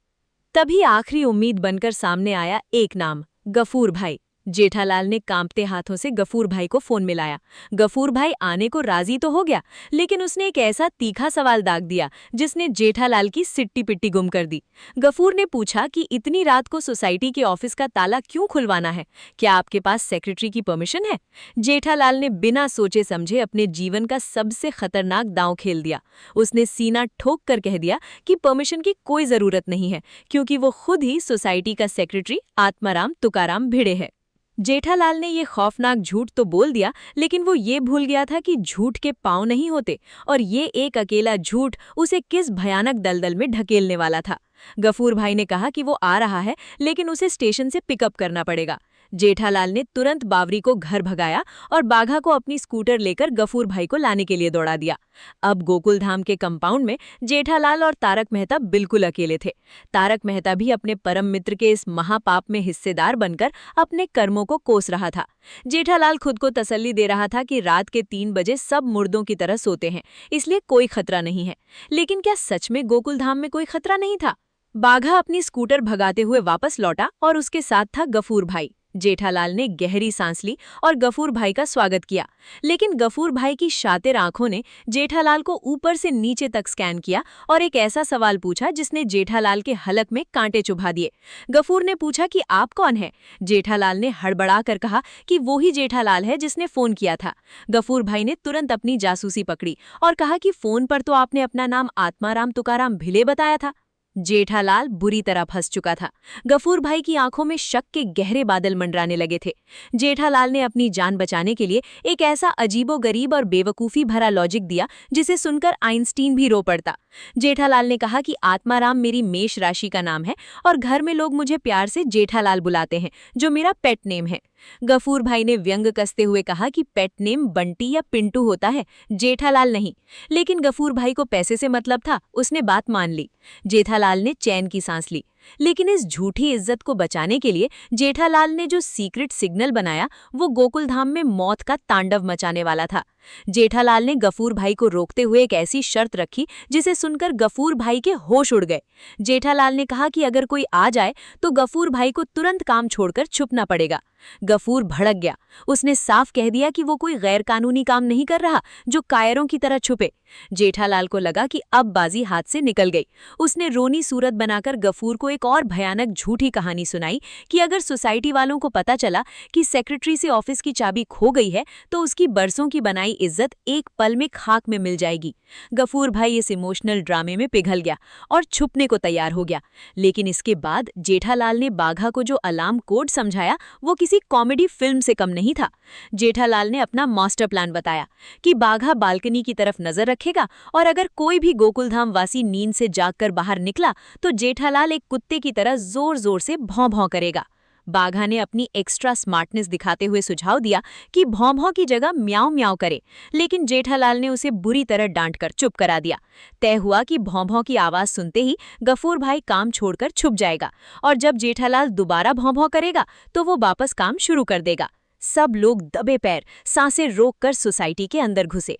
तभी आखिरी उम्मीद बनकर सामने आया एक नाम, गफूर भाई। जेठालाल ने कांपते हाथों से गफूर भाई को फोन मिलाया। गफूर भाई आने को राजी तो हो गया, लेकिन उसने एक ऐसा तीखा सवाल दाग दिया जिसने जेठालाल की सिट्टी पिट्टी गुम कर दी। गफूर ने पूछा कि इतनी रात को सोसाइटी के ऑफिस का ताला क्यों खुलवाना है? क्या आपके पास सेक्रेटरी की परमिशन है? जेठालाल ने बिना सोचे समझे अपने जीवन का सबसे खतरनाक दांव खेल दिया। उसने सीना ठोक कर कह दिया कि परमिशन की कोई जरूरत नहीं है, क्योंकि वो खुद ही सोसाइटी का सेक्रेटरी आत्माराम तुकाराम भिड़े है। जेठालाल ने ये खौफनाक झूठ तो बोल दिया, लेकिन वो ये भूल गया था कि झूठ के पांव नहीं होते, और ये एक अकेला झूठ उसे किस भयानक दलदल में ढकेलने वाला था। गफूर भाई ने कहा कि वो आ रहा है, लेकिन उसे स्टेशन से पिकअप करना पड़ेगा। जेठालाल ने तुरंत बावरी को घर भगाया और बाघा को अपनी स्कूटर लेकर गफूर भाई को लाने के लिए दौड़ा दिया। अब गोकुलधाम के कंपाउंड में जेठालाल और तारक मेहता बिल्कुल अकेले थे। तारक मेहता भी अपने परम मित्र के इस महापाप में हिस्सेदार बनकर अपने कर्मों को कोस रहा था। जेठालाल खुद को तसल्ली दे रहा था कि रात के 3 बजे सब मुर्दों की तरह सोते हैं, इसलिए कोई खतरा नहीं है। लेकिन क्या सच में गोकुलधाम में कोई खतरा नहीं था? बाघा अपनी स्कूटर भगाते हुए वापस लौटा और उसके साथ था गफूर भाई। जेठालाल ने गहरी सांस ली और गफूर भाई का स्वागत किया, लेकिन गफूर भाई की शातिर आंखों ने जेठालाल को ऊपर से नीचे तक स्कैन किया और एक ऐसा सवाल पूछा जिसने जेठालाल के हलक में कांटे चुभा दिए। गफूर ने पूछा कि आप कौन हैं? जेठालाल ने हड़बड़ा कर कहा कि वो ही जेठालाल है जिसने फोन किया था। गफूर भाई ने तुरंत अपनी जासूसी पकड़ी और कहा कि फोन पर तो आपने अपना नाम आत्माराम तुकाराम भिले बताया था। जेठालाल बुरी तरह फंस चुका था। गफूर भाई की आंखों में शक के गहरे बादल मंडराने लगे थे। जेठालाल ने अपनी जान बचाने के लिए एक ऐसा अजीबोगरीब और बेवकूफ़ी भरा लॉजिक दिया जिसे सुनकर आइंस्टीन भी रो पड़ता। जेठालाल ने कहा कि आत्माराम मेरी मेष राशि का नाम है और घर में लोग मुझे प्यार से जेठालाल बुलाते हैं, जो मेरा पेट नेम है। गफूर भाई ने व्यंग कसते हुए कहा कि पेट नेम बंटी या पिंटू होता है, जेठालाल नहीं। लेकिन गफूर भाई को पैसे से मतलब था, उसने बात मान ली। जेठालाल ने चैन की सांस ली, लेकिन इस झूठी इज्जत को बचाने के लिए जेठालाल ने जो सीक्रेट सिग्नल बनाया वो गोकुलधाम में मौत का तांडव मचाने वाला था। जेठालाल ने गफूर भाई को रोकते हुए एक ऐसी शर्त रखी जिसे सुनकर गफूर भाई के होश उड़ गए। जेठालाल ने कहा कि अगर कोई आ जाए तो गफूर भाई को तुरंत काम छोड़कर छुपना पड़ेगा। गफूर भड़क गया। उसने साफ कह दिया कि वो कोई गैर कानूनी काम नहीं कर रहा जो कायरों की तरह छुपे। जेठालाल को लगा कि अब बाजी हाथ से निकल गई। उसने रोनी सूरत बनाकर गफूर को एक और भयानक झूठी कहानी सुनाई कि अगर सोसाइटी वालों को पता चला कि सेक्रेटरी से ऑफिस की चाबी खो गई है तो उसकी बरसों की बनाई इज्जत एक पल में खाक में मिल जाएगी। गफूर भाई इस इमोशनल ड्रामे में पिघल गया और छुपने को तैयार हो गया। लेकिन इसके बाद जेठालाल ने बाघा को जो अलार्म कोड समझाया वो किसी कॉमेडी फिल्म से कम नहीं था। जेठालाल ने अपना मास्टर प्लान बताया कि बाघा बालकनी की तरफ नजर रखेगा और अगर कोई भी गोकुलधाम वासी नींद से जागकर बाहर निकला तो जेठालाल एक कुत्ते की तरह जोर जोर से भौं भौं करेगा। बाघा ने अपनी एक्स्ट्रा स्मार्टनेस दिखाते हुए सुझाव दिया कि भौं भौं की जगह म्याऊं म्याऊं करे, लेकिन जेठालाल ने उसे बुरी तरह डांटकर चुप करा दिया। तय हुआ कि भौं भौं की आवाज सुनते ही गफूर भाई काम छोड़कर छुप जाएगा और जब जेठालाल दोबारा भौं भौं करेगा तो वो वापस काम शुरू कर देगा। सब लोग दबे पैर सांसें रोककर सोसाइटी के अंदर घुसे।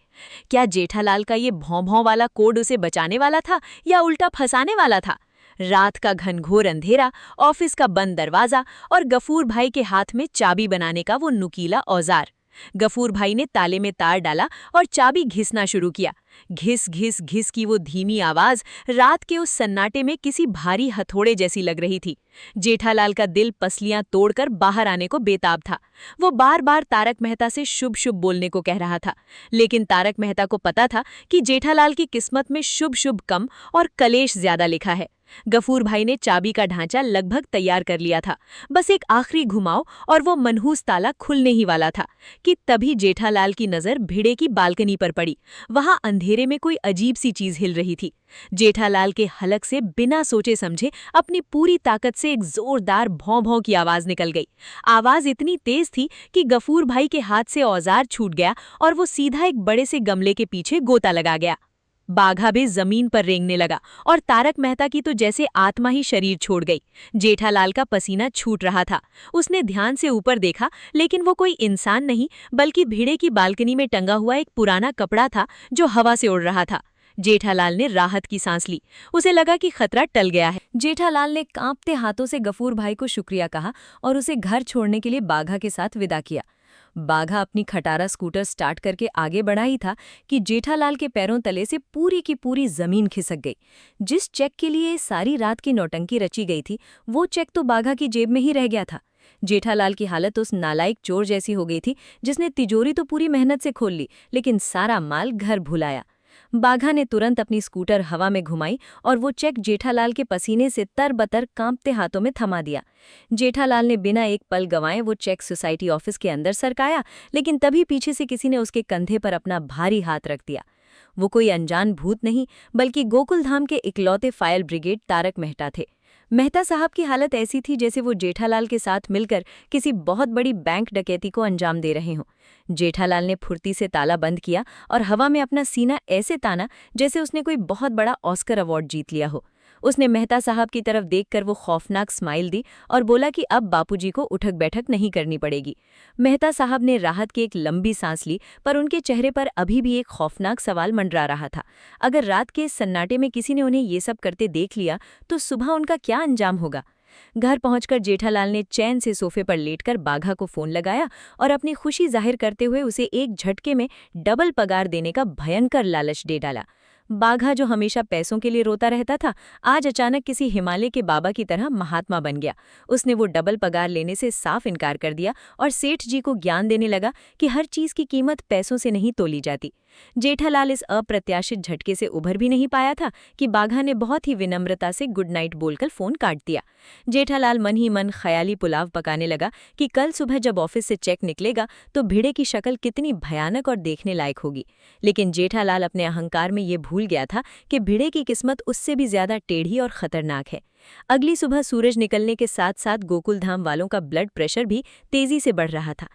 क्या जेठालाल का ये भौं भौं वाला कोड उसे बचाने वाला था या उल्टा फंसाने वाला था? रात का घनघोर अंधेरा, ऑफिस का बंद दरवाजा और गफूर भाई के हाथ में चाबी बनाने का वो नुकीला औजार। गफूर भाई ने ताले में तार डाला और चाबी घिसना शुरू किया। घिस घिस घिस की वो धीमी आवाज रात के उस सन्नाटे में किसी भारी हथौड़े जैसी लग रही थी। जेठालाल का दिल पसलियां तोड़कर बाहर आने को बेताब था। वो बार बार तारक मेहता से शुभ शुभ बोलने को कह रहा था, लेकिन तारक मेहता को पता था कि जेठालाल की किस्मत में शुभ शुभ कम और कलेश ज्यादा लिखा है। गफूर भाई ने चाबी का ढांचा लगभग तैयार कर लिया था, बस एक आखिरी घुमाव और वो मनहूस ताला खुलने ही वाला था कि तभी जेठालाल की नजर भिड़े की बालकनी पर पड़ी। वहां अंधेरे में कोई अजीब सी चीज हिल रही थी। जेठालाल के हलक से बिना सोचे समझे अपनी पूरी ताकत से एक जोरदार भौं भौं की आवाज निकल गई। आवाज इतनी तेज थी कि गफूर भाई के हाथ से औजार छूट गया और वो सीधा एक बड़े से गमले के पीछे गोता लगा गया। बाघा भी जमीन पर रेंगने लगा और तारक मेहता की तो जैसे आत्मा ही शरीर छोड़ गई। जेठालाल का पसीना छूट रहा था। उसने ध्यान से ऊपर देखा, लेकिन वो कोई इंसान नहीं बल्कि भिड़े की बालकनी में टंगा हुआ एक पुराना कपड़ा था जो हवा से उड़ रहा था। जेठालाल ने राहत की सांस ली। उसे लगा कि खतरा टल गया है। जेठालाल ने कांपते हाथों से गफूर भाई को शुक्रिया कहा और उसे घर छोड़ने के लिए बाघा के साथ विदा किया। बाघा अपनी खटारा स्कूटर स्टार्ट करके आगे बढ़ा ही था कि जेठालाल के पैरों तले से पूरी की पूरी जमीन खिसक गई। जिस चेक के लिए सारी रात की नौटंकी रची गई थी, वो चेक तो बाघा की जेब में ही रह गया था। जेठालाल की हालत उस नालायक चोर जैसी हो गई थी जिसने तिजोरी तो पूरी मेहनत से खोल ली, लेकिन सारा माल घर भुलाया। बाघा ने तुरंत अपनी स्कूटर हवा में घुमाई और वो चेक जेठालाल के पसीने से तरबतर कांपते हाथों में थमा दिया। जेठालाल ने बिना एक पल गंवाए वो चेक सोसाइटी ऑफिस के अंदर सरकाया, लेकिन तभी पीछे से किसी ने उसके कंधे पर अपना भारी हाथ रख दिया। वो कोई अनजान भूत नहीं बल्कि गोकुलधाम के इकलौते फायर ब्रिगेड तारक मेहता थे। मेहता साहब की हालत ऐसी थी जैसे वो जेठालाल के साथ मिलकर किसी बहुत बड़ी बैंक डकैती को अंजाम दे रहे हों। जेठालाल ने फुर्ती से ताला बंद किया और हवा में अपना सीना ऐसे ताना जैसे उसने कोई बहुत बड़ा ऑस्कर अवार्ड जीत लिया हो। उसने मेहता साहब की तरफ देखकर वो खौफनाक स्माइल दी और बोला कि अब बापूजी को उठक बैठक नहीं करनी पड़ेगी। मेहता साहब ने राहत की एक लंबी सांस ली, पर उनके चेहरे पर अभी भी एक खौफनाक सवाल मंडरा रहा था। अगर रात के इस सन्नाटे में किसी ने उन्हें ये सब करते देख लिया तो सुबह उनका क्या अंजाम होगा? घर पहुंचकर जेठालाल ने चैन से सोफे पर लेटकर बाघा को फोन लगाया और अपनी खुशी जाहिर करते हुए उसे एक झटके में डबल पगार देने का भयंकर लालच दे डाला। बाघा, जो हमेशा पैसों के लिए रोता रहता था, आज अचानक किसी हिमालय के बाबा की तरह महात्मा बन गया। उसने वो डबल पगार लेने से साफ इनकार कर दिया और सेठ जी को ज्ञान देने लगा कि हर चीज की कीमत पैसों से नहीं तोली जाती। जेठालाल इस अप्रत्याशित झटके से उभर भी नहीं पाया था कि बाघा ने बहुत ही विनम्रता से गुड नाइट बोलकर फोन काट दिया। जेठालाल मन ही मन ख्याली पुलाव पकाने लगा कि कल सुबह जब ऑफिस से चेक निकलेगा तो भिड़े की शक्ल कितनी भयानक और देखने लायक होगी। लेकिन जेठालाल अपने अहंकार में ये भूल गया था कि भिड़े की किस्मत उससे भी ज्यादा टेढ़ी और खतरनाक है। अगली सुबह सूरज निकलने के साथ साथ गोकुलधाम वालों का ब्लड प्रेशर भी तेजी से बढ़ रहा था।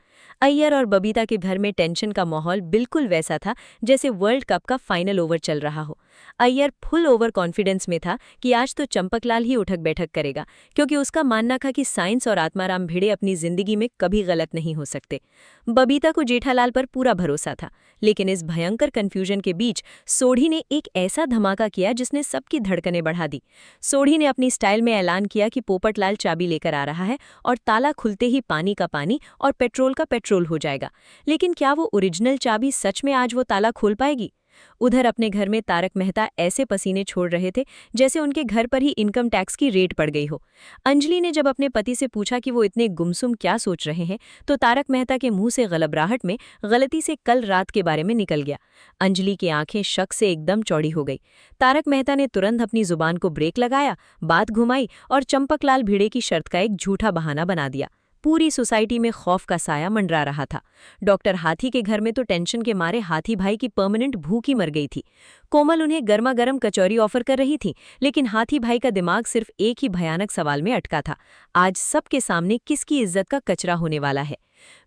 अय्यर और बबीता के घर में टेंशन का माहौल बिल्कुल वैसा था जैसे वर्ल्ड कप का फाइनल ओवर चल रहा हो। अय्यर फुल ओवर कॉन्फिडेंस में था कि आज तो चंपकलाल ही उठक बैठक करेगा, क्योंकि उसका मानना था कि साइंस और आत्माराम भिड़े अपनी जिंदगी में कभी गलत नहीं हो सकते। बबीता को जेठालाल पर पूरा भरोसा था, लेकिन इस भयंकर कन्फ्यूजन के बीच सोढ़ी ने एक ऐसा धमाका किया जिसने सबकी धड़कनें बढ़ा दी। सोढ़ी ने अपनी स्टाइल में ऐलान किया कि पोपटलाल चाबी लेकर आ रहा है और ताला खुलते ही पानी का पानी और पेट्रोल का पेट्रोल हो जाएगा। लेकिन क्या वो ओरिजिनल चाबी सच में आज वो ताला खोल पाएगी? उधर अपने घर में तारक मेहता ऐसे पसीने छोड़ रहे थे जैसे उनके घर पर ही इनकम टैक्स की रेड पड़ गई हो। अंजलि ने जब अपने पति से पूछा कि वो इतने गुमसुम क्या सोच रहे हैं, तो तारक मेहता के मुंह से गलबराहट में गलती से कल रात के बारे में निकल गया। अंजलि की आंखें शक से एकदम चौड़ी हो गई। तारक मेहता ने तुरंत अपनी जुबान को ब्रेक लगाया, बात घुमाई और चंपकलाल भिड़े की शर्त का एक झूठा बहाना बना दिया। पूरी सोसाइटी में खौफ का साया मंडरा रहा था। डॉक्टर हाथी के घर में तो टेंशन के मारे हाथी भाई की परमानेंट भूख ही मर गई थी। कोमल उन्हें गर्मा गर्म कचौरी ऑफर कर रही थी, लेकिन हाथी भाई का दिमाग सिर्फ एक ही भयानक सवाल में अटका था, आज सबके सामने किसकी इज्जत का कचरा होने वाला है।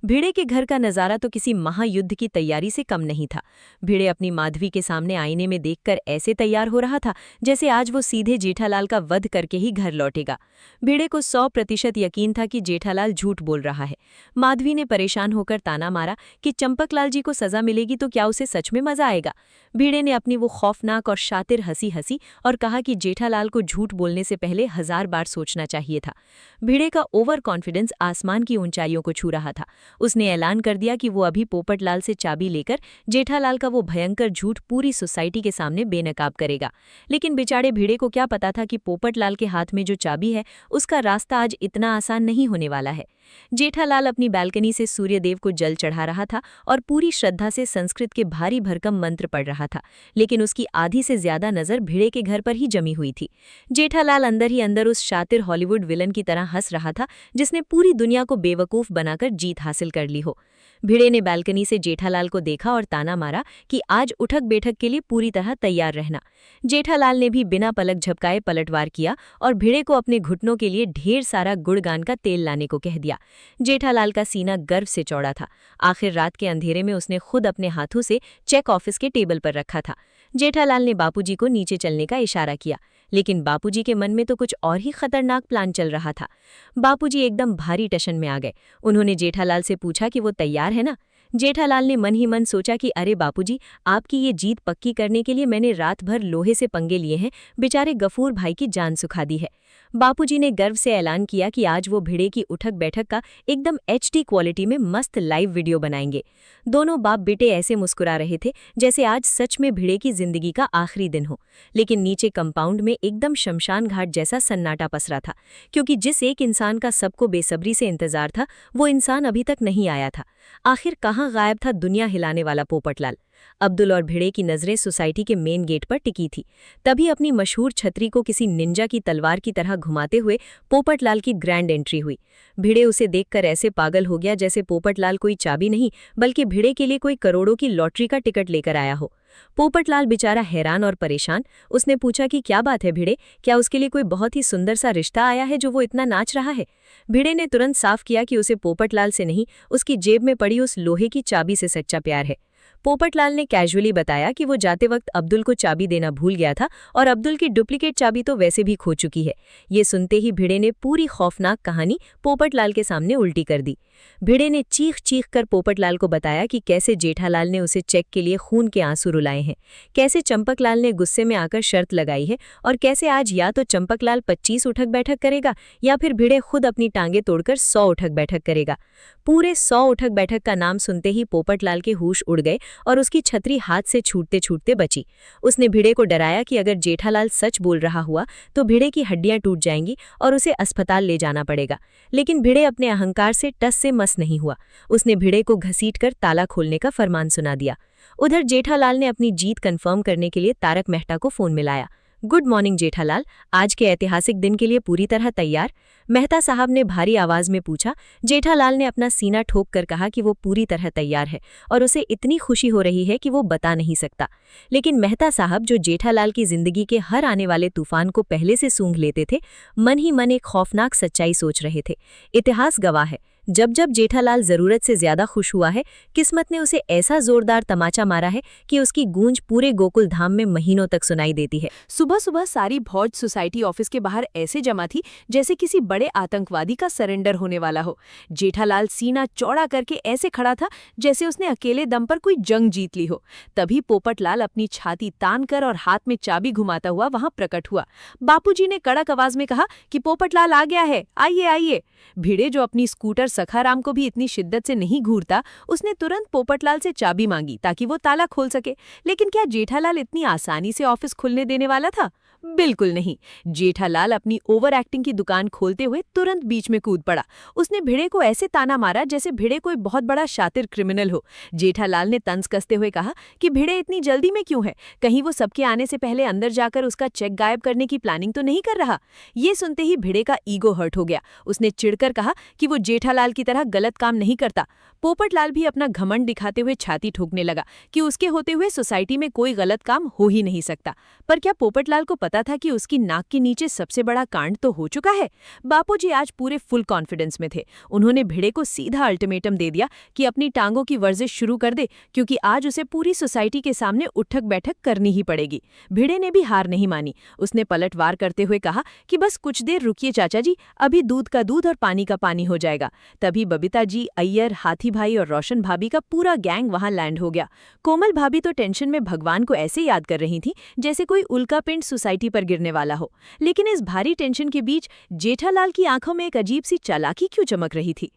भिड़े के घर का नज़ारा तो किसी महायुद्ध की तैयारी से कम नहीं था। भिड़े अपनी माधवी के सामने आईने में देखकर ऐसे तैयार हो रहा था जैसे आज वो सीधे जेठालाल का वध करके ही घर लौटेगा। भिड़े को 100% यकीन था कि जेठालाल झूठ बोल रहा है। माधवी ने परेशान होकर ताना मारा कि चंपकलाल जी को सजा मिलेगी तो क्या उसे सच में मजा आएगा। भिड़े ने अपनी वो खौफनाक और शातिर हंसी हंसी और कहा कि जेठालाल को झूठ बोलने से पहले 1000 बार सोचना चाहिए था। भिड़े का ओवर कॉन्फिडेंस आसमान की ऊंचाइयों को छू रहा था। उसने ऐलान कर दिया कि वो अभी पोपटलाल से चाबी लेकर जेठालाल का वो भयंकर झूठ पूरी सोसाइटी के सामने बेनकाब करेगा। लेकिन बेचारे भिड़े को क्या पता था कि पोपटलाल के हाथ में जो चाबी है उसका रास्ता आज इतना आसान नहीं होने वाला है। जेठालाल अपनी बालकनी से सूर्यदेव को जल चढ़ा रहा था और पूरी श्रद्धा से संस्कृत के भारी भरकम मंत्र पढ़ रहा था, लेकिन उसकी आधी से ज्यादा नजर भिड़े के घर पर ही जमी हुई थी। जेठालाल अंदर ही अंदर उस शातिर हॉलीवुड विलन की तरह हंस रहा था जिसने पूरी दुनिया को बेवकूफ बनाकर जीत हासिल कर ली हो। भिड़े ने बालकनी से जेठालाल को देखा और ताना मारा कि आज उठक बैठक के लिए पूरी तरह तैयार रहना। जेठालाल ने भी बिना पलक झपकाए पलटवार किया और भिड़े को अपने घुटनों के लिए ढेर सारा गुड़गान का तेल लाने को कह दिया। जेठालाल का सीना गर्व से चौड़ा था। आखिर रात के अंधेरे में उसने खुद अपने हाथों से चेक ऑफिस के टेबल पर रखा था। जेठालाल ने बापूजी को नीचे चलने का इशारा किया, लेकिन बापूजी के मन में तो कुछ और ही खतरनाक प्लान चल रहा था। बापूजी एकदम भारी टशन में आ गए। उन्होंने जेठालाल से पूछा कि वो तैयार है ना। जेठालाल ने मन ही मन सोचा कि अरे बापूजी, आपकी ये जीत पक्की करने के लिए मैंने रात भर लोहे से पंगे लिए हैं, बेचारे गफूर भाई की जान सुखा दी है। बापूजी ने गर्व से ऐलान किया कि आज वो भिड़े की उठक बैठक का एकदम HD क्वालिटी में मस्त लाइव वीडियो बनाएंगे। दोनों बाप बेटे ऐसे मुस्कुरा रहे थे जैसे आज सच में भिड़े की जिंदगी का आखिरी दिन हो। लेकिन नीचे कंपाउंड में एकदम शमशान घाट जैसा सन्नाटा पसरा था, क्योंकि जिस एक इंसान का सबको बेसब्री से इंतजार था वो इंसान अभी तक नहीं आया था। आखिर कहाँ गायब था दुनिया हिलाने वाला पोपटलाल। अब्दुल और भिड़े की नजरें सोसाइटी के मेन गेट पर टिकी थी। तभी अपनी मशहूर छतरी को किसी निंजा की तलवार की तरह घुमाते हुए पोपटलाल की ग्रैंड एंट्री हुई। भिड़े उसे देखकर ऐसे पागल हो गया जैसे पोपटलाल कोई चाबी नहीं बल्कि भिड़े के लिए कोई करोड़ों की लॉटरी का टिकट लेकर आया हो। पोपटलाल बेचारा हैरान और परेशान। उसने पूछा कि क्या बात है भिड़े, क्या उसके लिए कोई बहुत ही सुंदर सा रिश्ता आया है जो वो इतना नाच रहा है। भिड़े ने तुरंत साफ किया कि उसे पोपटलाल से नहीं, उसकी जेब में पड़ी उस लोहे की चाबी से सच्चा प्यार है। पोपटलाल ने कैजुअली बताया कि वो जाते वक्त अब्दुल को चाबी देना भूल गया था और अब्दुल की डुप्लीकेट चाबी तो वैसे भी खो चुकी है। ये सुनते ही भिड़े ने पूरी खौफनाक कहानी पोपटलाल के सामने उल्टी कर दी। भिड़े ने चीख चीख कर पोपटलाल को बताया कि कैसे जेठालाल ने उसे चेक के लिए खून के आंसू रुलाए हैं, कैसे चंपकलाल ने गुस्से में आकर शर्त लगाई है और कैसे आज या तो चंपकलाल 25 उठक बैठक करेगा या फिर भिड़े खुद अपनी टांगे तोड़कर 100 उठक बैठक करेगा। पूरे 100 उठक बैठक का नाम सुनते ही पोपटलाल के होश उड़ गए और उसकी छतरी हाथ से छूटते छूटते बची। उसने भिड़े को डराया कि अगर जेठालाल सच बोल रहा हुआ तो भिड़े की हड्डियां टूट जाएंगी और उसे अस्पताल ले जाना पड़ेगा। लेकिन भिड़े अपने अहंकार से टस से मस नहीं हुआ। उसने भिड़े को घसीटकर ताला खोलने का फरमान सुना दिया। उधर जेठालाल ने अपनी जीत कंफर्म करने के लिए तारक मेहता को फोन मिलाया। गुड मॉर्निंग जेठालाल, आज के ऐतिहासिक दिन के लिए पूरी तरह तैयार? मेहता साहब ने भारी आवाज में पूछा। जेठालाल ने अपना सीना ठोक कर कहा कि वो पूरी तरह तैयार है और उसे इतनी खुशी हो रही है कि वो बता नहीं सकता। लेकिन मेहता साहब, जो जेठालाल की जिंदगी के हर आने वाले तूफान को पहले से सूंघ लेते थे, मन ही मन एक खौफनाक सच्चाई सोच रहे थे। इतिहास गवाह है, जब जब जेठालाल जरूरत से ज्यादा खुश हुआ है, किस्मत ने उसे ऐसा जोरदार तमाचा मारा है कि उसकी गूंज पूरे गोकुल धाम में महीनों तक सुनाई देती है। सुबह सुबह सारी भौज सोसाइटी ऑफिस के बाहर ऐसे जमा थी जैसे किसी बड़े आतंकवादी का सरेंडर होने वाला हो। जेठालाल सीना चौड़ा करके ऐसे खड़ा था जैसे उसने अकेले दम पर कोई जंग जीत ली हो। तभी पोपटलाल अपनी छाती तान कर और हाथ में चाबी घुमाता हुआ वहां प्रकट हुआ। बापूजी ने कड़क आवाज में कहा कि पोपटलाल आ गया है, आइए आइए। भिड़े, जो अपनी स्कूटर सखाराम को भी इतनी शिद्दत से नहीं घूरता, उसने तुरंत पोपटलाल से चाबी मांगी ताकि वो ताला खोल सके। लेकिन क्या जेठालाल इतनी आसानी से ऑफिस खुलने देने वाला था? बिल्कुल नहीं। जेठालाल अपनी ओवर एक्टिंग की दुकान खोलते हुए तुरंत बीच में कूद पड़ा। उसने भिड़े को ऐसे ताना मारा जैसे भिड़े कोई बहुत बड़ा शातिर क्रिमिनल हो। जेठालाल ने तंज कसते हुए कहा कि भिड़े इतनी जल्दी में क्यों है, कहीं वो सबके आने से पहले अंदर जाकर उसका चेक गायब करने की प्लानिंग तो नहीं कर रहा। ये सुनते ही भिड़े का ईगो हर्ट हो गया। उसने चिढ़कर कहा कि वो जेठालाल की तरह गलत काम नहीं करता। पोपटलाल भी अपना घमंड दिखाते हुए छाती ठोकने लगा कि उसके होते हुए सोसाइटी में कोई गलत काम हो ही नहीं सकता। पर क्या पोपटलाल को पता था कि उसकी नाक के नीचे सबसे बड़ा कांड तो हो चुका है? बापूजी आज पूरे फुल कॉन्फिडेंस में थे। उन्होंने भिड़े को सीधा अल्टीमेटम दे दिया कि अपनी टांगों की वर्जिश शुरू कर दे, क्योंकि आज उसे पूरी सोसाइटी के सामने उठक बैठक करनी ही पड़ेगी। भिड़े ने भी हार नहीं मानी। उसने पलटवार करते हुए कहा कि बस कुछ देर रुकिए चाचा जी, अभी दूध का दूध और पानी का पानी हो जाएगा। तभी बबीता जी, अय्यर, हाथी भाई और रोशन भाभी का पूरा गैंग वहां लैंड हो गया। कोमल भाभी तो टेंशन में भगवान को ऐसे याद कर रही थी जैसे कोई उल्का पिंड सोसाइटी पर गिरने वाला हो। लेकिन इस भारी टेंशन के बीच जेठालाल की आंखों में एक अजीब सी चालाकी क्यों चमक रही थी?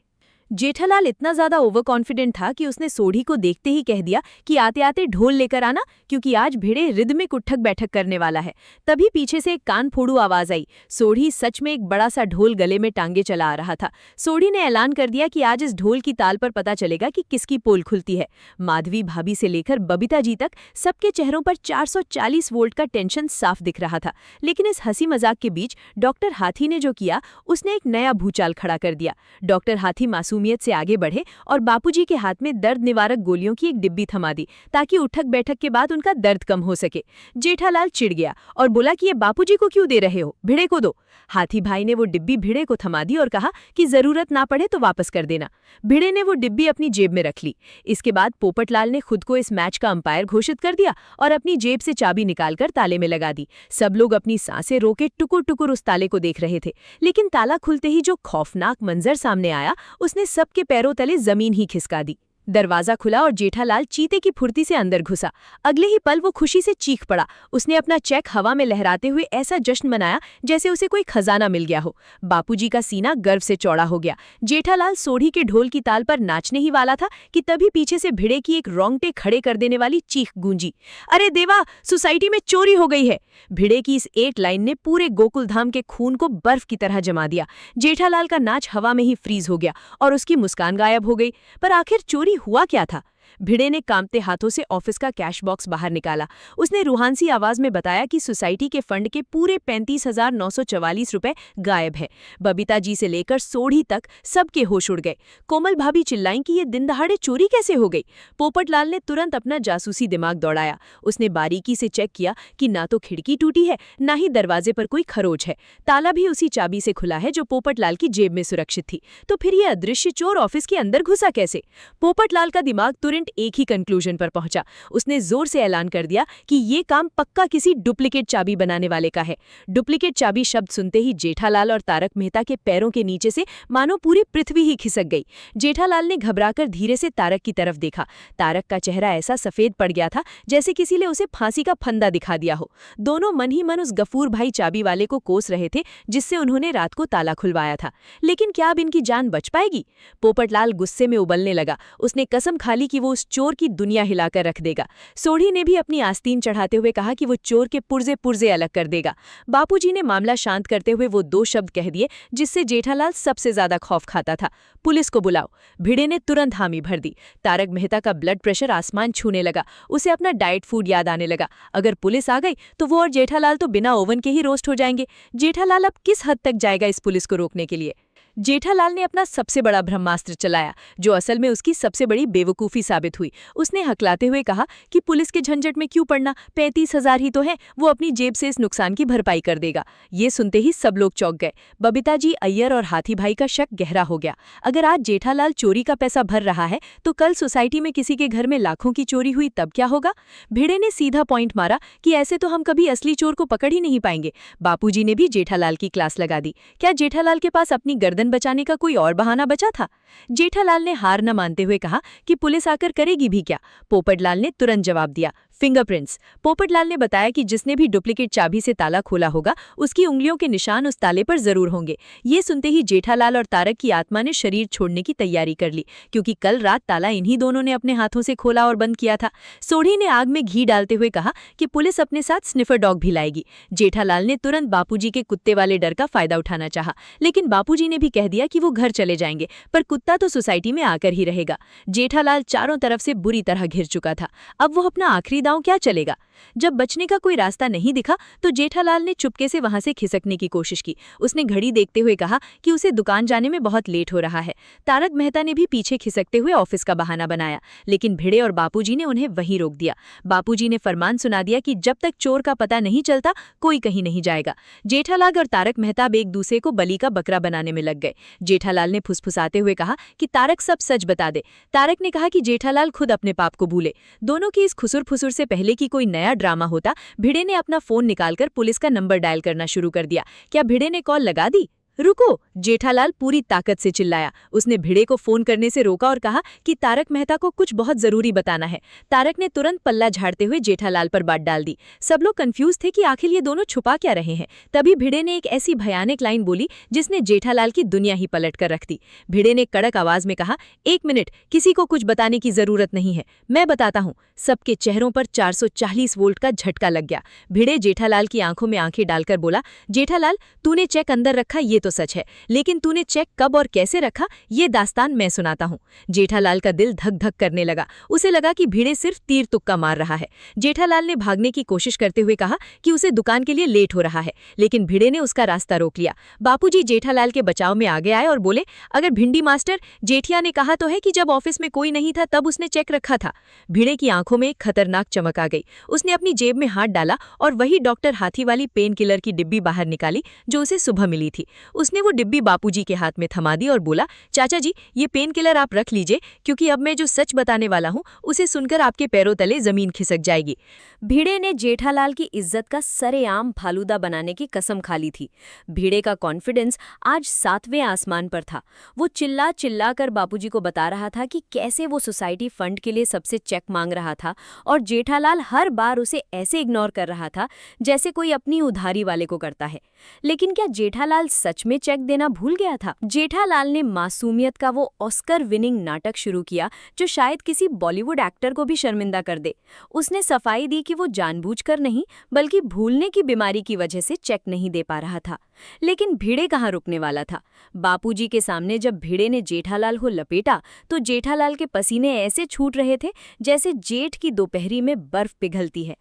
जेठालाल इतना ज्यादा ओवर कॉन्फिडेंट था कि उसने सोढ़ी को देखते ही कह दिया कि आते आते ढोल लेकर आना, क्योंकि आज भिड़े रिदमिक उठक बैठक करने वाला है। तभी पीछे से एक कान फोड़ू आवाज आई। सोढ़ी सच में एक बड़ा सा ढोल गले में टांगे चला आ रहा था। सोढ़ी ने ऐलान कर दिया कि आज इस ढोल की ताल पर पता चलेगा कि किसकी पोल खुलती है। माधवी भाभी से लेकर बबीता जी तक सबके चेहरों पर 440 वोल्ट का टेंशन साफ दिख रहा था। लेकिन इस हंसी मजाक के बीच डॉक्टर हाथी ने जो किया, उसने एक नया भूचाल खड़ा कर दिया। डॉक्टर हाथी मासूमियत से आगे बढ़े और बापूजी के हाथ में दर्द निवारक गोलियों की एक डिब्बी थमा दी, ताकि उठक बैठक के बाद उनका दर्द कम हो सके। जेठालाल चिढ़ गया और बोला कि ये बापूजी को क्यों दे रहे हो, भिड़े को दो। हाथी भाई ने वो डिब्बी भिड़े को थमा दी और कहा कि जरूरत ना पड़े तो वापस कर देना। भिड़े ने वो डिब्बी अपनी जेब में रख ली। इसके बाद पोपटलाल ने खुद को इस मैच का अंपायर घोषित कर दिया और अपनी जेब से चाबी निकालकर ताले में लगा दी। सब लोग अपनी सांसें रोके टुकुर टुकुर उस ताले को देख रहे थे। लेकिन ताला खुलते ही जो खौफनाक मंजर सामने आया, उसने सबके पैरों तले जमीन ही खिसका दी। दरवाजा खुला और जेठालाल चीते की फुर्ती से अंदर घुसा। अगले ही पल वो खुशी से चीख पड़ा। उसने अपना चेक हवा में लहराते हुए ऐसा जश्न मनाया जैसे उसे कोई खजाना मिल गया हो। बापूजी का सीना गर्व से चौड़ा हो गया। जेठालाल सोढ़ी के ढोल की ताल पर नाचने ही वाला था कि तभी पीछे से भिड़े की एक रोंगटे खड़े कर देने वाली चीख गूंजी। अरे देवा, सोसाइटी में चोरी हो गई है। भिड़े की इस एक लाइन ने पूरे गोकुलधाम के खून को बर्फ की तरह जमा दिया। जेठालाल का नाच हवा में ही फ्रीज हो गया और उसकी मुस्कान गायब हो गई। पर आखिर चोरी हुआ क्या था? भिड़े ने कांपते हाथों से ऑफिस का कैश बॉक्स बाहर निकाला। उसने रूहानसी आवाज में बताया कि सोसाइटी के फंड के पूरे 35,944 रुपए गायब है। बबीता जी से लेकर सोढ़ी तक सबके होश उड़ गए। कोमल भाभी चिल्लाईं कि ये दिन दहाड़े चोरी कैसे हो गई। पोपटलाल ने तुरंत अपना जासूसी दिमाग दौड़ाया। उसने बारीकी से चेक किया कि ना तो खिड़की टूटी है, ना ही दरवाजे पर कोई खरोच है। ताला भी उसी चाबी से खुला है जो पोपटलाल की जेब में सुरक्षित थी। तो फिर ये अदृश्य चोर ऑफिस के अंदर घुसा कैसे? पोपटलाल का दिमाग तुरंत एक ही कंक्लूजन पर पहुंचा। उसने जोर से ऐलान कर दिया कि ये काम पक्का किसी डुप्लीकेट चाबी बनाने वाले का है। डुप्लीकेट चाबी शब्द सुनते ही जेठालाल और तारक मेहता के पैरों के नीचे से मानो पूरी पृथ्वी ही खिसक गई। जेठालाल ने घबराकर धीरे से तारक की तरफ देखा। तारक का चेहरा ऐसा सफेद पड़ गया था जैसे किसी ने उसे फांसी का फंदा दिखा दिया हो। दोनों मन ही मन उस गफूर भाई चाबी वाले को कोस रहे थे जिससे उन्होंने रात को ताला खुलवाया था। लेकिन क्या अब इनकी जान बच पाएगी? पोपटलाल गुस्से में उबलने लगा। उसने कसम खा ली कि वो उस चोर की दुनिया हिलाकर रख देगा। सोढ़ी ने भी अपनी आस्तीन चढ़ाते हुए कहा कि वो चोर के पुर्जे पुर्जे अलग कर देगा। बापूजी ने मामला शांत करते हुए वो 2 शब्द कह दिए जिससे जेठालाल सबसे ज्यादा खौफ खाता था, पुलिस को बुलाओ। भिड़े ने तुरंत हामी भर दी। तारक मेहता का ब्लड प्रेशर आसमान छूने लगा। उसे अपना डाइट फूड याद आने लगा। अगर पुलिस आ गई तो वो और जेठालाल तो बिना ओवन के ही रोस्ट हो जाएंगे। जेठालाल अब किस हद तक जाएगा इस पुलिस को रोकने के लिए? जेठालाल ने अपना सबसे बड़ा ब्रह्मास्त्र चलाया, जो असल में उसकी सबसे बड़ी बेवकूफ़ी साबित हुई। उसने हकलाते हुए कहा कि पुलिस के झंझट में क्यों पड़ना, 35,000 ही तो है, वो अपनी जेब से इस नुकसान की भरपाई कर देगा। ये सुनते ही सब लोग चौंक गए। बबीता जी, अय्यर और हाथी भाई का शक गहरा हो गया। अगर आज जेठालाल चोरी का पैसा भर रहा है तो कल सोसाइटी में किसी के घर में लाखों की चोरी हुई तब क्या होगा? भिड़े ने सीधा पॉइंट मारा कि ऐसे तो हम कभी असली चोर को पकड़ ही नहीं पाएंगे। बापूजी ने भी जेठालाल की क्लास लगा दी। क्या जेठालाल के पास अपनी गर्दन बचाने का कोई और बहाना बचा था? जेठालाल ने हार न मानते हुए कहा कि पुलिस आकर करेगी भी क्या? पोपटलाल ने तुरंत जवाब दिया, फिंगरप्रिंट्स। पोपटलाल ने बताया कि जिसने भी डुप्लीकेट चाबी से ताला खोला होगा उसकी उंगलियों के निशान उस ताले पर जरूर होंगे। ये सुनते ही जेठालाल और तारक की आत्मा ने शरीर छोड़ने की तैयारी कर ली, क्योंकि कल रात ताला इन्हीं दोनों ने अपने हाथों से खोला और बंद किया था। सोढ़ी ने आग में घी डालते हुए कहा कि पुलिस अपने साथ स्निफर डॉग भी लाएगी। जेठालाल ने तुरंत बापूजी के कुत्ते वाले डर का फायदा उठाना चाहा, लेकिन बापूजी ने भी कह दिया कि वो घर चले जाएंगे, पर कुत्ता तो सोसाइटी में आकर ही रहेगा। जेठालाल चारों तरफ से बुरी तरह घिर चुका था। अब वो अपना आखिरी दांव क्या चलेगा? जब बचने का कोई रास्ता नहीं दिखा तो जेठालाल ने चुपके से वहां से खिसकने की कोशिश की। उसने घड़ी देखते हुए कहा कि उसे दुकान जाने में बहुत लेट हो रहा है। तारक मेहता ने भी पीछे खिसकते हुए ऑफिस का बहाना बनाया, लेकिन भिड़े और बापूजी ने उन्हें वहीं रोक दिया। बापूजी ने फरमान सुना दिया कि जब तक चोर का पता नहीं चलता कोई कहीं नहीं जाएगा। जेठालाल और तारक मेहता एक दूसरे को बलि का बकरा बनाने में लग गए। जेठालाल ने फुसफुसाते हुए कहा कि तारक सब सच बता दे। तारक ने कहा कि जेठालाल खुद अपने पाप को भूले। दोनों की इस खुसुर फुसुर से पहले कि कोई नया ड्रामा होता, भिड़े ने अपना फोन निकालकर पुलिस का नंबर डायल करना शुरू कर दिया। क्या भिड़े ने कॉल लगा दी? रुको, जेठालाल पूरी ताकत से चिल्लाया। उसने भिड़े को फोन करने से रोका और कहा कि तारक मेहता को कुछ बहुत जरूरी बताना है। तारक ने तुरंत पल्ला झाड़ते हुए जेठालाल पर बात डाल दी। सब लोग कंफ्यूज थे कि आखिर ये दोनों छुपा क्या रहे हैं। तभी भिड़े ने एक ऐसी भयानक लाइन बोली जिसने जेठालाल की दुनिया ही पलट कर रख दी। भिड़े ने कड़क आवाज में कहा, 1 मिनट, किसी को कुछ बताने की जरूरत नहीं है, मैं बताता हूँ। सबके चेहरों पर 440 वोल्ट का झटका लग गया। भिड़े जेठालाल की आंखों में आंखें डालकर बोला, जेठालाल, तूने चेक अंदर रखा ये तो सच है, लेकिन तूने चेक कब और कैसे रखा ये दास्तान मैं सुनाता हूँ। जेठालाल का दिल धक धक करने लगा। उसे लगा कि भिड़े सिर्फ तीर तुक्का मार रहा है। जेठालाल ने भागने की कोशिश करते हुए कहा कि उसे दुकान के लिए लेट हो रहा है, लेकिन भिड़े ने उसका रास्ता रोक लिया। बापूजी जेठालाल के बचाव में आगे आए और बोले, अगर भिंडी मास्टर, जेठिया ने कहा तो है कि जब ऑफिस में कोई नहीं था तब उसने चेक रखा था। भिड़े की आंखों में एक खतरनाक चमक आ गई। उसने अपनी जेब में हाथ डाला और वही डॉक्टर हाथी वाली पेन किलर की डिब्बी बाहर निकाली जो उसे सुबह मिली थी। उसने वो डिब्बी बापूजी के हाथ में थमा दी और बोला, चाचा जी, ये पेन किलर आप रख लीजिए, क्योंकि अब मैं जो सच बताने वाला हूँ उसे सुनकर आपके पैरों तले जमीन खिसक जाएगी। भिड़े ने जेठालाल की इज्जत का सरेआम फालूदा बनाने की कसम खा ली थी। भिड़े का कॉन्फिडेंस आज 7वें आसमान पर था। वो चिल्ला चिल्ला कर बापूजी को बता रहा था कि कैसे वो सोसाइटी फंड के लिए सबसे चेक मांग रहा था और जेठालाल हर बार उसे ऐसे इग्नोर कर रहा था जैसे कोई अपनी उधारी वाले को करता है। लेकिन क्या जेठालाल सच में चेक देना भूल गया था? जेठालाल ने मासूमियत का वो ऑस्कर विनिंग नाटक शुरू किया जो शायद किसी बॉलीवुड एक्टर को भी शर्मिंदा कर दे। उसने सफाई दी कि वो जानबूझकर नहीं बल्कि भूलने की बीमारी की वजह से चेक नहीं दे पा रहा था। लेकिन भिड़े कहाँ रुकने वाला था। बापूजी के सामने जब भिड़े ने जेठालाल को लपेटा तो जेठालाल के पसीने ऐसे छूट रहे थे जैसे जेठ की दोपहरी में बर्फ पिघलती है।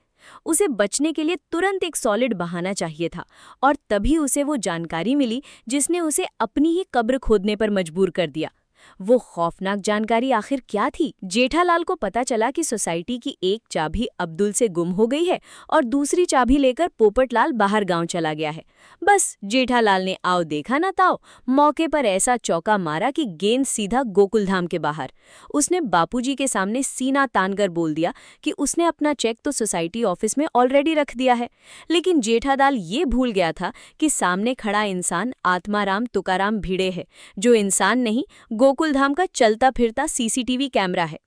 उसे बचने के लिए तुरंत एक सॉलिड बहाना चाहिए था और तभी उसे वो जानकारी मिली जिसने उसे अपनी ही कब्र खोदने पर मजबूर कर दिया। वो खौफनाक जानकारी आखिर क्या थी? जेठालाल को पता चला कि सोसाइटी की एक चाबी अब्दुल से गुम हो गई है और दूसरी चाबी लेकर पोपटलाल बाहर गांव चला गया है। बस जेठालाल ने आओ देखा ना ताओ, मौके पर ऐसा चौका मारा कि गेंद सीधा गोकुलधाम के बाहर। उसने बापूजी के सामने सीना तानकर बोल दिया कि उसने अपना चेक तो सोसाइटी ऑफिस में ऑलरेडी रख दिया है। लेकिन जेठालाल ये भूल गया था कि सामने खड़ा इंसान आत्माराम तुकाराम भिड़े है, जो इंसान नहीं गोकुलधाम का चलता फिरता सीसीटीवी कैमरा है।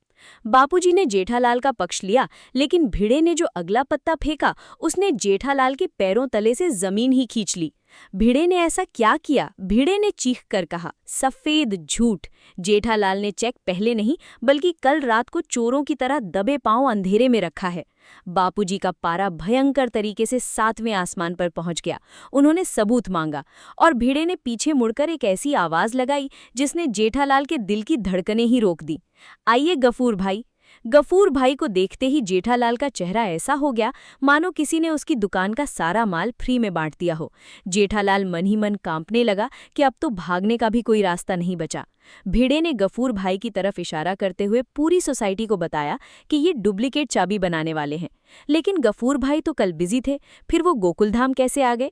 बापूजी ने जेठालाल का पक्ष लिया, लेकिन भिड़े ने जो अगला पत्ता फेंका उसने जेठालाल के पैरों तले से जमीन ही खींच ली। भिड़े ने ऐसा क्या किया? भिड़े ने चीख कर कहा, सफेद झूठ। जेठालाल ने चेक पहले नहीं बल्कि कल रात को चोरों की तरह दबे पांव अंधेरे में रखा है। बापूजी का पारा भयंकर तरीके से 7वें आसमान पर पहुंच गया। उन्होंने सबूत मांगा और भिड़े ने पीछे मुड़कर एक ऐसी आवाज लगाई जिसने जेठालाल के दिल की धड़कनें ही रोक दी, आइए गफूर भाई। गफूर भाई को देखते ही जेठालाल का चेहरा ऐसा हो गया मानो किसी ने उसकी दुकान का सारा माल फ्री में बांट दिया हो। जेठालाल मन ही मन कांपने लगा कि अब तो भागने का भी कोई रास्ता नहीं बचा। भिड़े ने गफूर भाई की तरफ इशारा करते हुए पूरी सोसाइटी को बताया कि ये डुप्लीकेट चाबी बनाने वाले हैं। लेकिन गफूर भाई तो कल बिजी थे, फिर वो गोकुलधाम कैसे आ गए?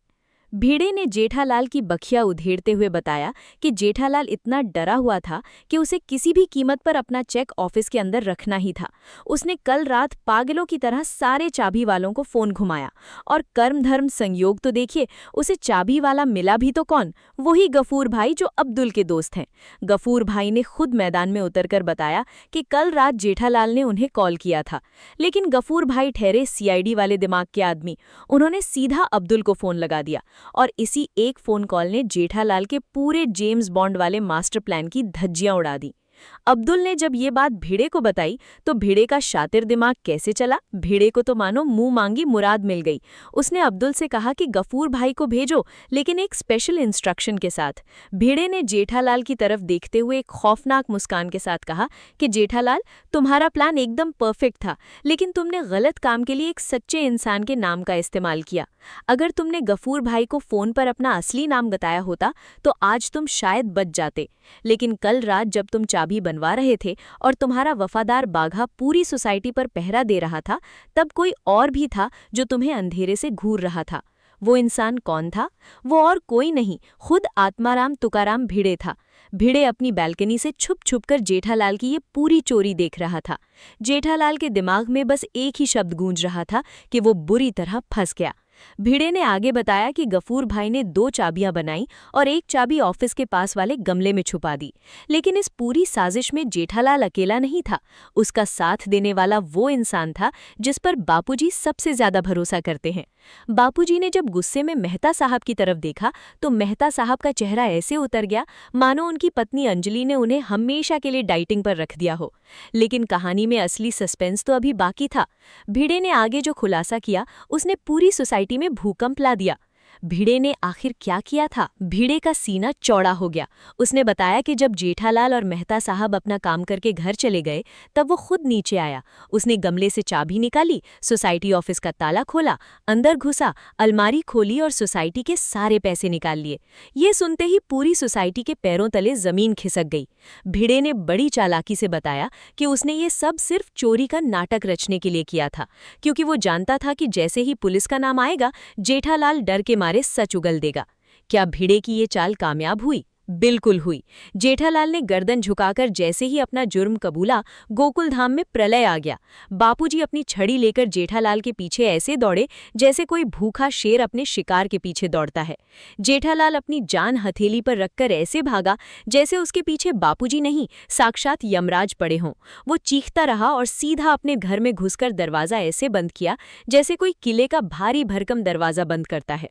भिड़े ने जेठालाल की बखिया उधेड़ते हुए बताया कि जेठालाल इतना डरा हुआ था कि उसे किसी भी कीमत पर अपना चेक ऑफिस के अंदर रखना ही था। उसने कल रात पागलों की तरह सारे चाबी वालों को फोन घुमाया और कर्म धर्म संयोग तो देखिए, उसे चाबी वाला मिला भी तो कौन, वही गफूर भाई जो अब्दुल के दोस्त हैं। गफूर भाई ने खुद मैदान में उतरकर बताया कि कल रात जेठालाल ने उन्हें कॉल किया था, लेकिन गफूर भाई ठहरे सीआईडी वाले दिमाग के आदमी। उन्होंने सीधा अब्दुल को फोन लगा दिया और इसी एक फोन कॉल ने जेठालाल के पूरे जेम्स बॉन्ड वाले मास्टर प्लान की धज्जियां उड़ा दी। अब्दुल ने जब ये बात भिड़े को बताई तो भिड़े का शातिर दिमाग कैसे चला, भिड़े को तो मानो मुंह मांगी मुराद मिल गई। उसने अब्दुल से कहा कि गफूर भाई को भेजो, लेकिन एक स्पेशल इंस्ट्रक्शन के साथ। भिड़े ने जेठालाल की तरफ देखते हुए एक खौफनाक मुस्कान के साथ कहा कि जेठालाल, तुम्हारा प्लान एकदम परफेक्ट था, लेकिन तुमने गलत काम के लिए एक सच्चे इंसान के नाम का इस्तेमाल किया। अगर तुमने गफूर भाई को फोन पर अपना असली नाम बताया होता तो आज तुम शायद बच जाते, लेकिन कल रात जब तुम चाबी बनवा रहे थे और तुम्हारा वफादार बाघा पूरी सोसाइटी पर पहरा दे रहा था, तब कोई और भी था जो तुम्हें अंधेरे से घूर रहा था। वो इंसान कौन था? वो और कोई नहीं, खुद आत्माराम तुकाराम भिड़े था। भिड़े अपनी बालकनी से छुप छुप कर जेठालाल की ये पूरी चोरी देख रहा था। जेठालाल के दिमाग में बस एक ही शब्द गूंज रहा था कि वो बुरी तरह फंस गया। भिड़े ने आगे बताया कि गफूर भाई ने 2 चाबियां बनाई और एक चाबी ऑफिस के पास वाले गमले में छुपा दी, लेकिन इस पूरी साजिश में जेठालाल अकेला नहीं था। उसका साथ देने वाला वो इंसान था जिस पर बापूजी सबसे ज्यादा भरोसा करते हैं। बापूजी ने जब गुस्से में मेहता साहब की तरफ देखा तो मेहता साहब का चेहरा ऐसे उतर गया मानो उनकी पत्नी अंजलि ने उन्हें हमेशा के लिए डाइटिंग पर रख दिया हो। लेकिन कहानी में असली सस्पेंस तो अभी बाकी था। भिड़े ने आगे जो खुलासा किया उसने पूरी सोसाइटी में भूकंप ला दिया। भिड़े ने आखिर क्या किया था? भिड़े का सीना चौड़ा हो गया। उसने बताया कि जब जेठालाल और मेहता साहब अपना काम करके घर चले गए तब वो खुद नीचे आया। उसने गमले से चाबी निकाली, सोसाइटी ऑफिस का ताला खोला, अंदर घुसा, अलमारी खोली और सोसाइटी के सारे पैसे निकाल लिए। ये सुनते ही पूरी सोसाइटी के पैरों तले जमीन खिसक गई। भिड़े ने बड़ी चालाकी से बताया कि उसने ये सब सिर्फ चोरी का नाटक रचने के लिए किया था, क्योंकि वो जानता था कि जैसे ही पुलिस का नाम आएगा जेठालाल डर के मारे सच उगल देगा। क्या भिड़े की ये चाल कामयाब हुई? बिल्कुल हुई। जेठालाल ने गर्दन झुकाकर जैसे ही अपना जुर्म कबूला, गोकुलधाम में प्रलय आ गया। बापूजी अपनी छड़ी लेकर जेठालाल के पीछे ऐसे दौड़े जैसे कोई भूखा शेर अपने शिकार के पीछे दौड़ता है। जेठालाल अपनी जान हथेली पर रखकर ऐसे भागा जैसे उसके पीछे बापूजी नहीं, साक्षात यमराज पड़े हों। वो चीखता रहा और सीधा अपने घर में घुसकर दरवाजा ऐसे बंद किया जैसे कोई किले का भारी भरकम दरवाजा बंद करता है।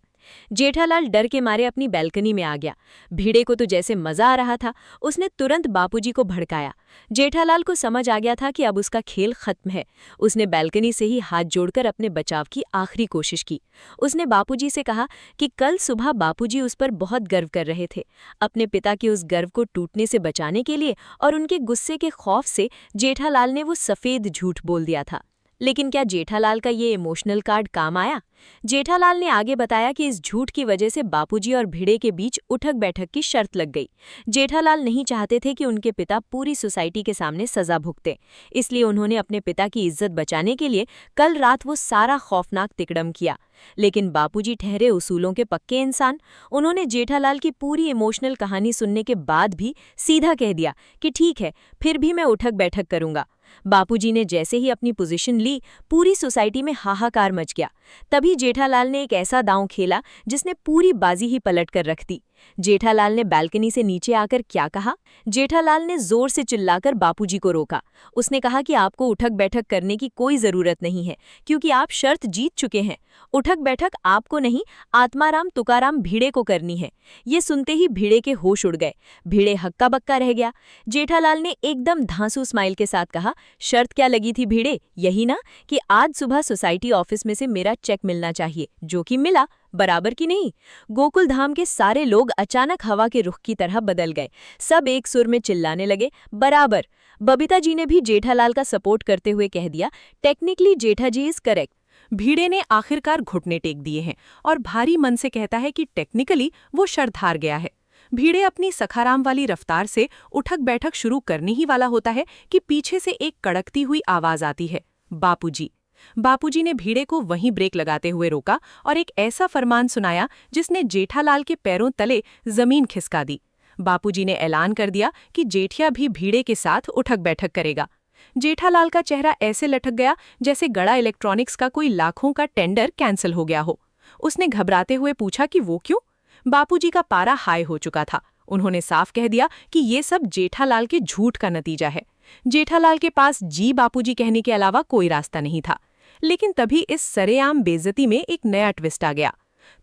जेठालाल डर के मारे अपनी बालकनी में आ गया। भिड़े को तो जैसे मजा आ रहा था, उसने तुरंत बापूजी को भड़काया। जेठालाल को समझ आ गया था कि अब उसका खेल खत्म है। उसने बालकनी से ही हाथ जोड़कर अपने बचाव की आखिरी कोशिश की। उसने बापूजी से कहा कि कल सुबह बापूजी उस पर बहुत गर्व कर रहे थे। अपने पिता के उस गर्व को टूटने से बचाने के लिए और उनके गुस्से के खौफ से जेठालाल ने वो सफेद झूठ बोल दिया था। लेकिन क्या जेठालाल का ये इमोशनल कार्ड काम आया? जेठालाल ने आगे बताया कि इस झूठ की वजह से बापूजी और भिड़े के बीच उठक बैठक की शर्त लग गई। जेठालाल नहीं चाहते थे कि उनके पिता पूरी सोसाइटी के सामने सजा भुगते, इसलिए उन्होंने अपने पिता की इज्जत बचाने के लिए कल रात वो सारा खौफनाक तिकड़म किया। लेकिन बापूजी ठहरे उसूलों के पक्के इंसान। उन्होंने जेठालाल की पूरी इमोशनल कहानी सुनने के बाद भी सीधा कह दिया कि ठीक है, फिर भी मैं उठक बैठक करूंगा। बापूजी ने जैसे ही अपनी पोजीशन ली, पूरी सोसाइटी में हाहाकार मच गया। तभी जेठालाल ने एक ऐसा दांव खेला जिसने पूरी बाजी ही पलट कर रख दी। जेठालाल ने बालकनी से नीचे आकर क्या कहा? जेठालाल ने जोर से चिल्लाकर बापूजी को रोका। उसने कहा कि आपको उठक बैठक करने की कोई जरूरत नहीं है, क्योंकि आप शर्त जीत चुके हैं। उठक बैठक आपको नहीं, आत्माराम तुकाराम भिड़े को करनी है। ये सुनते ही भिड़े के होश उड़ गए। भिड़े हक्का बक्का रह गया। जेठालाल ने एकदम धांसू स्माइल के साथ कहा, शर्त क्या लगी थी भिड़े? यही ना कि आज सुबह सोसाइटी ऑफिस में से मेरा चेक मिलना चाहिए, जो कि मिला, बराबर की नहीं? गोकुलधाम के सारे लोग अचानक हवा के रुख की तरह बदल गए। सब एक सुर में चिल्लाने लगे, बराबर। बबीता जी ने भी जेठालाल का सपोर्ट करते हुए कह दिया, technically Jetha ji is correct. Bhide ने आखिरकार घुटने टेक दिए हैं और भारी मन से कहता है कि टेक्निकली वो शर्त हार गया है। भिड़े अपनी सखाराम वाली रफ्तार से उठक बैठक शुरू करने ही वाला होता है कि पीछे से एक कड़कती हुई आवाज आती है, बापूजी। बापूजी ने भीड़े को वहीं ब्रेक लगाते हुए रोका और एक ऐसा फरमान सुनाया जिसने जेठालाल के पैरों तले जमीन खिसका दी। बापूजी ने ऐलान कर दिया कि जेठिया भी भीड़े के साथ उठक बैठक करेगा। जेठालाल का चेहरा ऐसे लटक गया जैसे गड़ा इलेक्ट्रॉनिक्स का कोई लाखों का टेंडर कैंसिल हो गया हो। उसने घबराते हुए पूछा कि वो क्यों? बापूजी का पारा हाई हो चुका था। उन्होंने साफ कह दिया कि ये सब जेठालाल के झूठ का नतीजा है। जेठालाल के पास जी बापूजी कहने के अलावा कोई रास्ता नहीं था। लेकिन तभी इस सरेआम बेइज्जती में एक नया ट्विस्ट आ गया।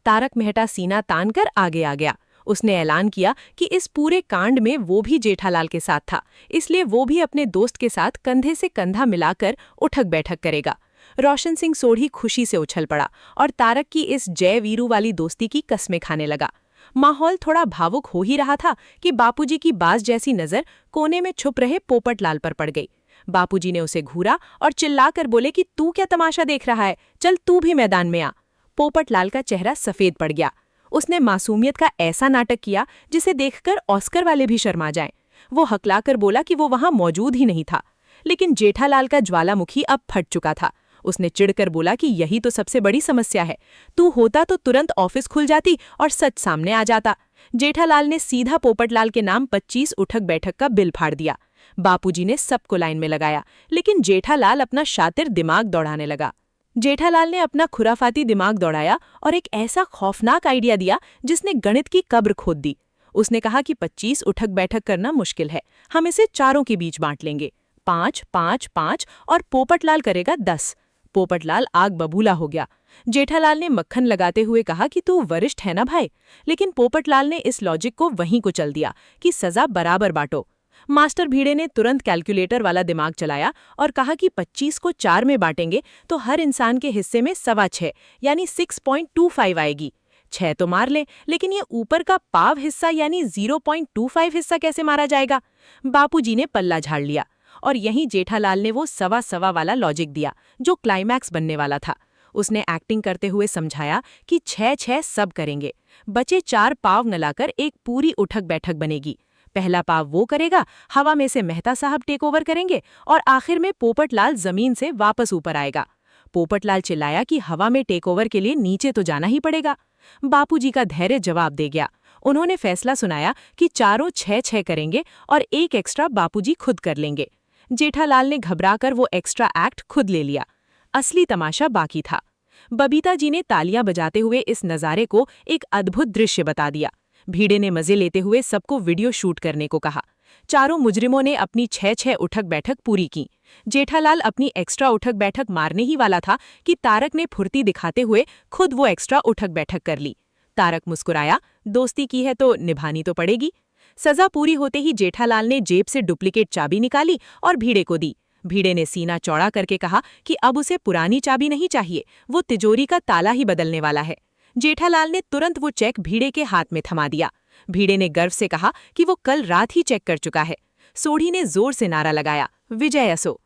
तारक मेहता सीना तानकर आगे आ गया। उसने ऐलान किया कि इस पूरे कांड में वो भी जेठालाल के साथ था, इसलिए वो भी अपने दोस्त के साथ कंधे से कंधा मिलाकर उठक बैठक करेगा। रोशन सिंह सोढ़ी खुशी से उछल पड़ा और तारक की इस जय वीरू वाली दोस्ती की कस्में खाने लगा। माहौल थोड़ा भावुक हो ही रहा था कि बापूजी की बाज जैसी नजर कोने में छुप रहे पोपटलाल पर पड़ गई। बापूजी ने उसे घूरा और चिल्लाकर बोले कि तू क्या तमाशा देख रहा है, चल तू भी मैदान में आ। पोपटलाल का चेहरा सफेद पड़ गया। उसने मासूमियत का ऐसा नाटक किया जिसे देखकर ऑस्कर वाले भी शर्मा जाएं। वो हकलाकर बोला कि वो वहां मौजूद ही नहीं था। लेकिन जेठालाल का ज्वालामुखी अब फट चुका था। उसने चिढ़कर बोला कि यही तो सबसे बड़ी समस्या है। तू होता तो तुरंत ऑफिस खुल जाती और सच सामने आ जाता। जेठालाल ने सीधा पोपटलाल के नाम 25 उठक बैठक का बिल फाड़ दिया। बापूजी ने सबको लाइन में लगाया, लेकिन जेठालाल अपना शातिर दिमाग दौड़ाने लगा। जेठालाल ने अपना खुराफाती दिमाग दौड़ाया और एक ऐसा खौफनाक आइडिया दिया जिसने गणित की कब्र खोद दी। उसने कहा कि 25 उठक बैठक करना मुश्किल है, हम इसे चारों के बीच बांट लेंगे, 5, 5, 5 और पोपटलाल करेगा 10। पोपटलाल आग बबूला हो गया। जेठालाल ने मक्खन लगाते हुए कहा कि तू वरिष्ठ है ना भाई, लेकिन पोपटलाल ने इस लॉजिक को वहीं को चल दिया कि सजा बराबर बांटो। मास्टर भीड़े ने तुरंत कैलकुलेटर वाला दिमाग चलाया और कहा कि 25 को 4 में बांटेंगे तो हर इंसान के हिस्से में 6.25 यानी 6.25 आएगी। 6 तो मार ले, लेकिन ये ऊपर का पाव हिस्सा यानी 0.25 हिस्सा कैसे मारा जाएगा? बापूजी ने पल्ला झाड़ लिया और यहीं जेठालाल ने वो सवा वाला लॉजिक दिया जो क्लाइमैक्स बनने वाला था। उसने एक्टिंग करते हुए समझाया कि 6-6 सब करेंगे, बचे 4 पाव नलाकर एक पूरी उठक बैठक बनेगी। पहला पाव वो करेगा, हवा में से मेहता साहब टेक ओवर करेंगे और आखिर में पोपटलाल जमीन से वापस ऊपर आएगा। पोपटलाल चिल्लाया कि हवा में टेक ओवर के लिए नीचे तो जाना ही पड़ेगा। बापूजी का धैर्य जवाब दे गया। उन्होंने फैसला सुनाया कि चारों 6-6 करेंगे और एक एक्स्ट्रा बापूजी खुद कर लेंगे। जेठालाल ने घबराकर वो एक्स्ट्रा एक्ट खुद ले लिया। असली तमाशा बाकी था। बबीता जी ने तालियां बजाते हुए इस नज़ारे को एक अद्भुत दृश्य बता दिया। भीड़े ने मजे लेते हुए सबको वीडियो शूट करने को कहा। चारों मुजरिमों ने अपनी 6-6 उठक बैठक पूरी की। जेठालाल अपनी एक्स्ट्रा उठक बैठक मारने ही वाला था कि तारक ने फुर्ती दिखाते हुए खुद वो एक्स्ट्रा उठक बैठक कर ली। तारक मुस्कुराया, दोस्ती की है तो निभानी तो पड़ेगी। सजा पूरी होते ही जेठालाल ने जेब से डुप्लीकेट चाबी निकाली और भीड़े को दी। भीड़े ने सीना चौड़ा करके कहा कि अब उसे पुरानी चाबी नहीं चाहिए, वो तिजोरी का ताला ही बदलने वाला है। जेठालाल ने तुरंत वो चेक भीड़े के हाथ में थमा दिया। भीड़े ने गर्व से कहा कि वो कल रात ही चेक कर चुका है। सोढ़ी ने जोर से नारा लगाया, विजय असो।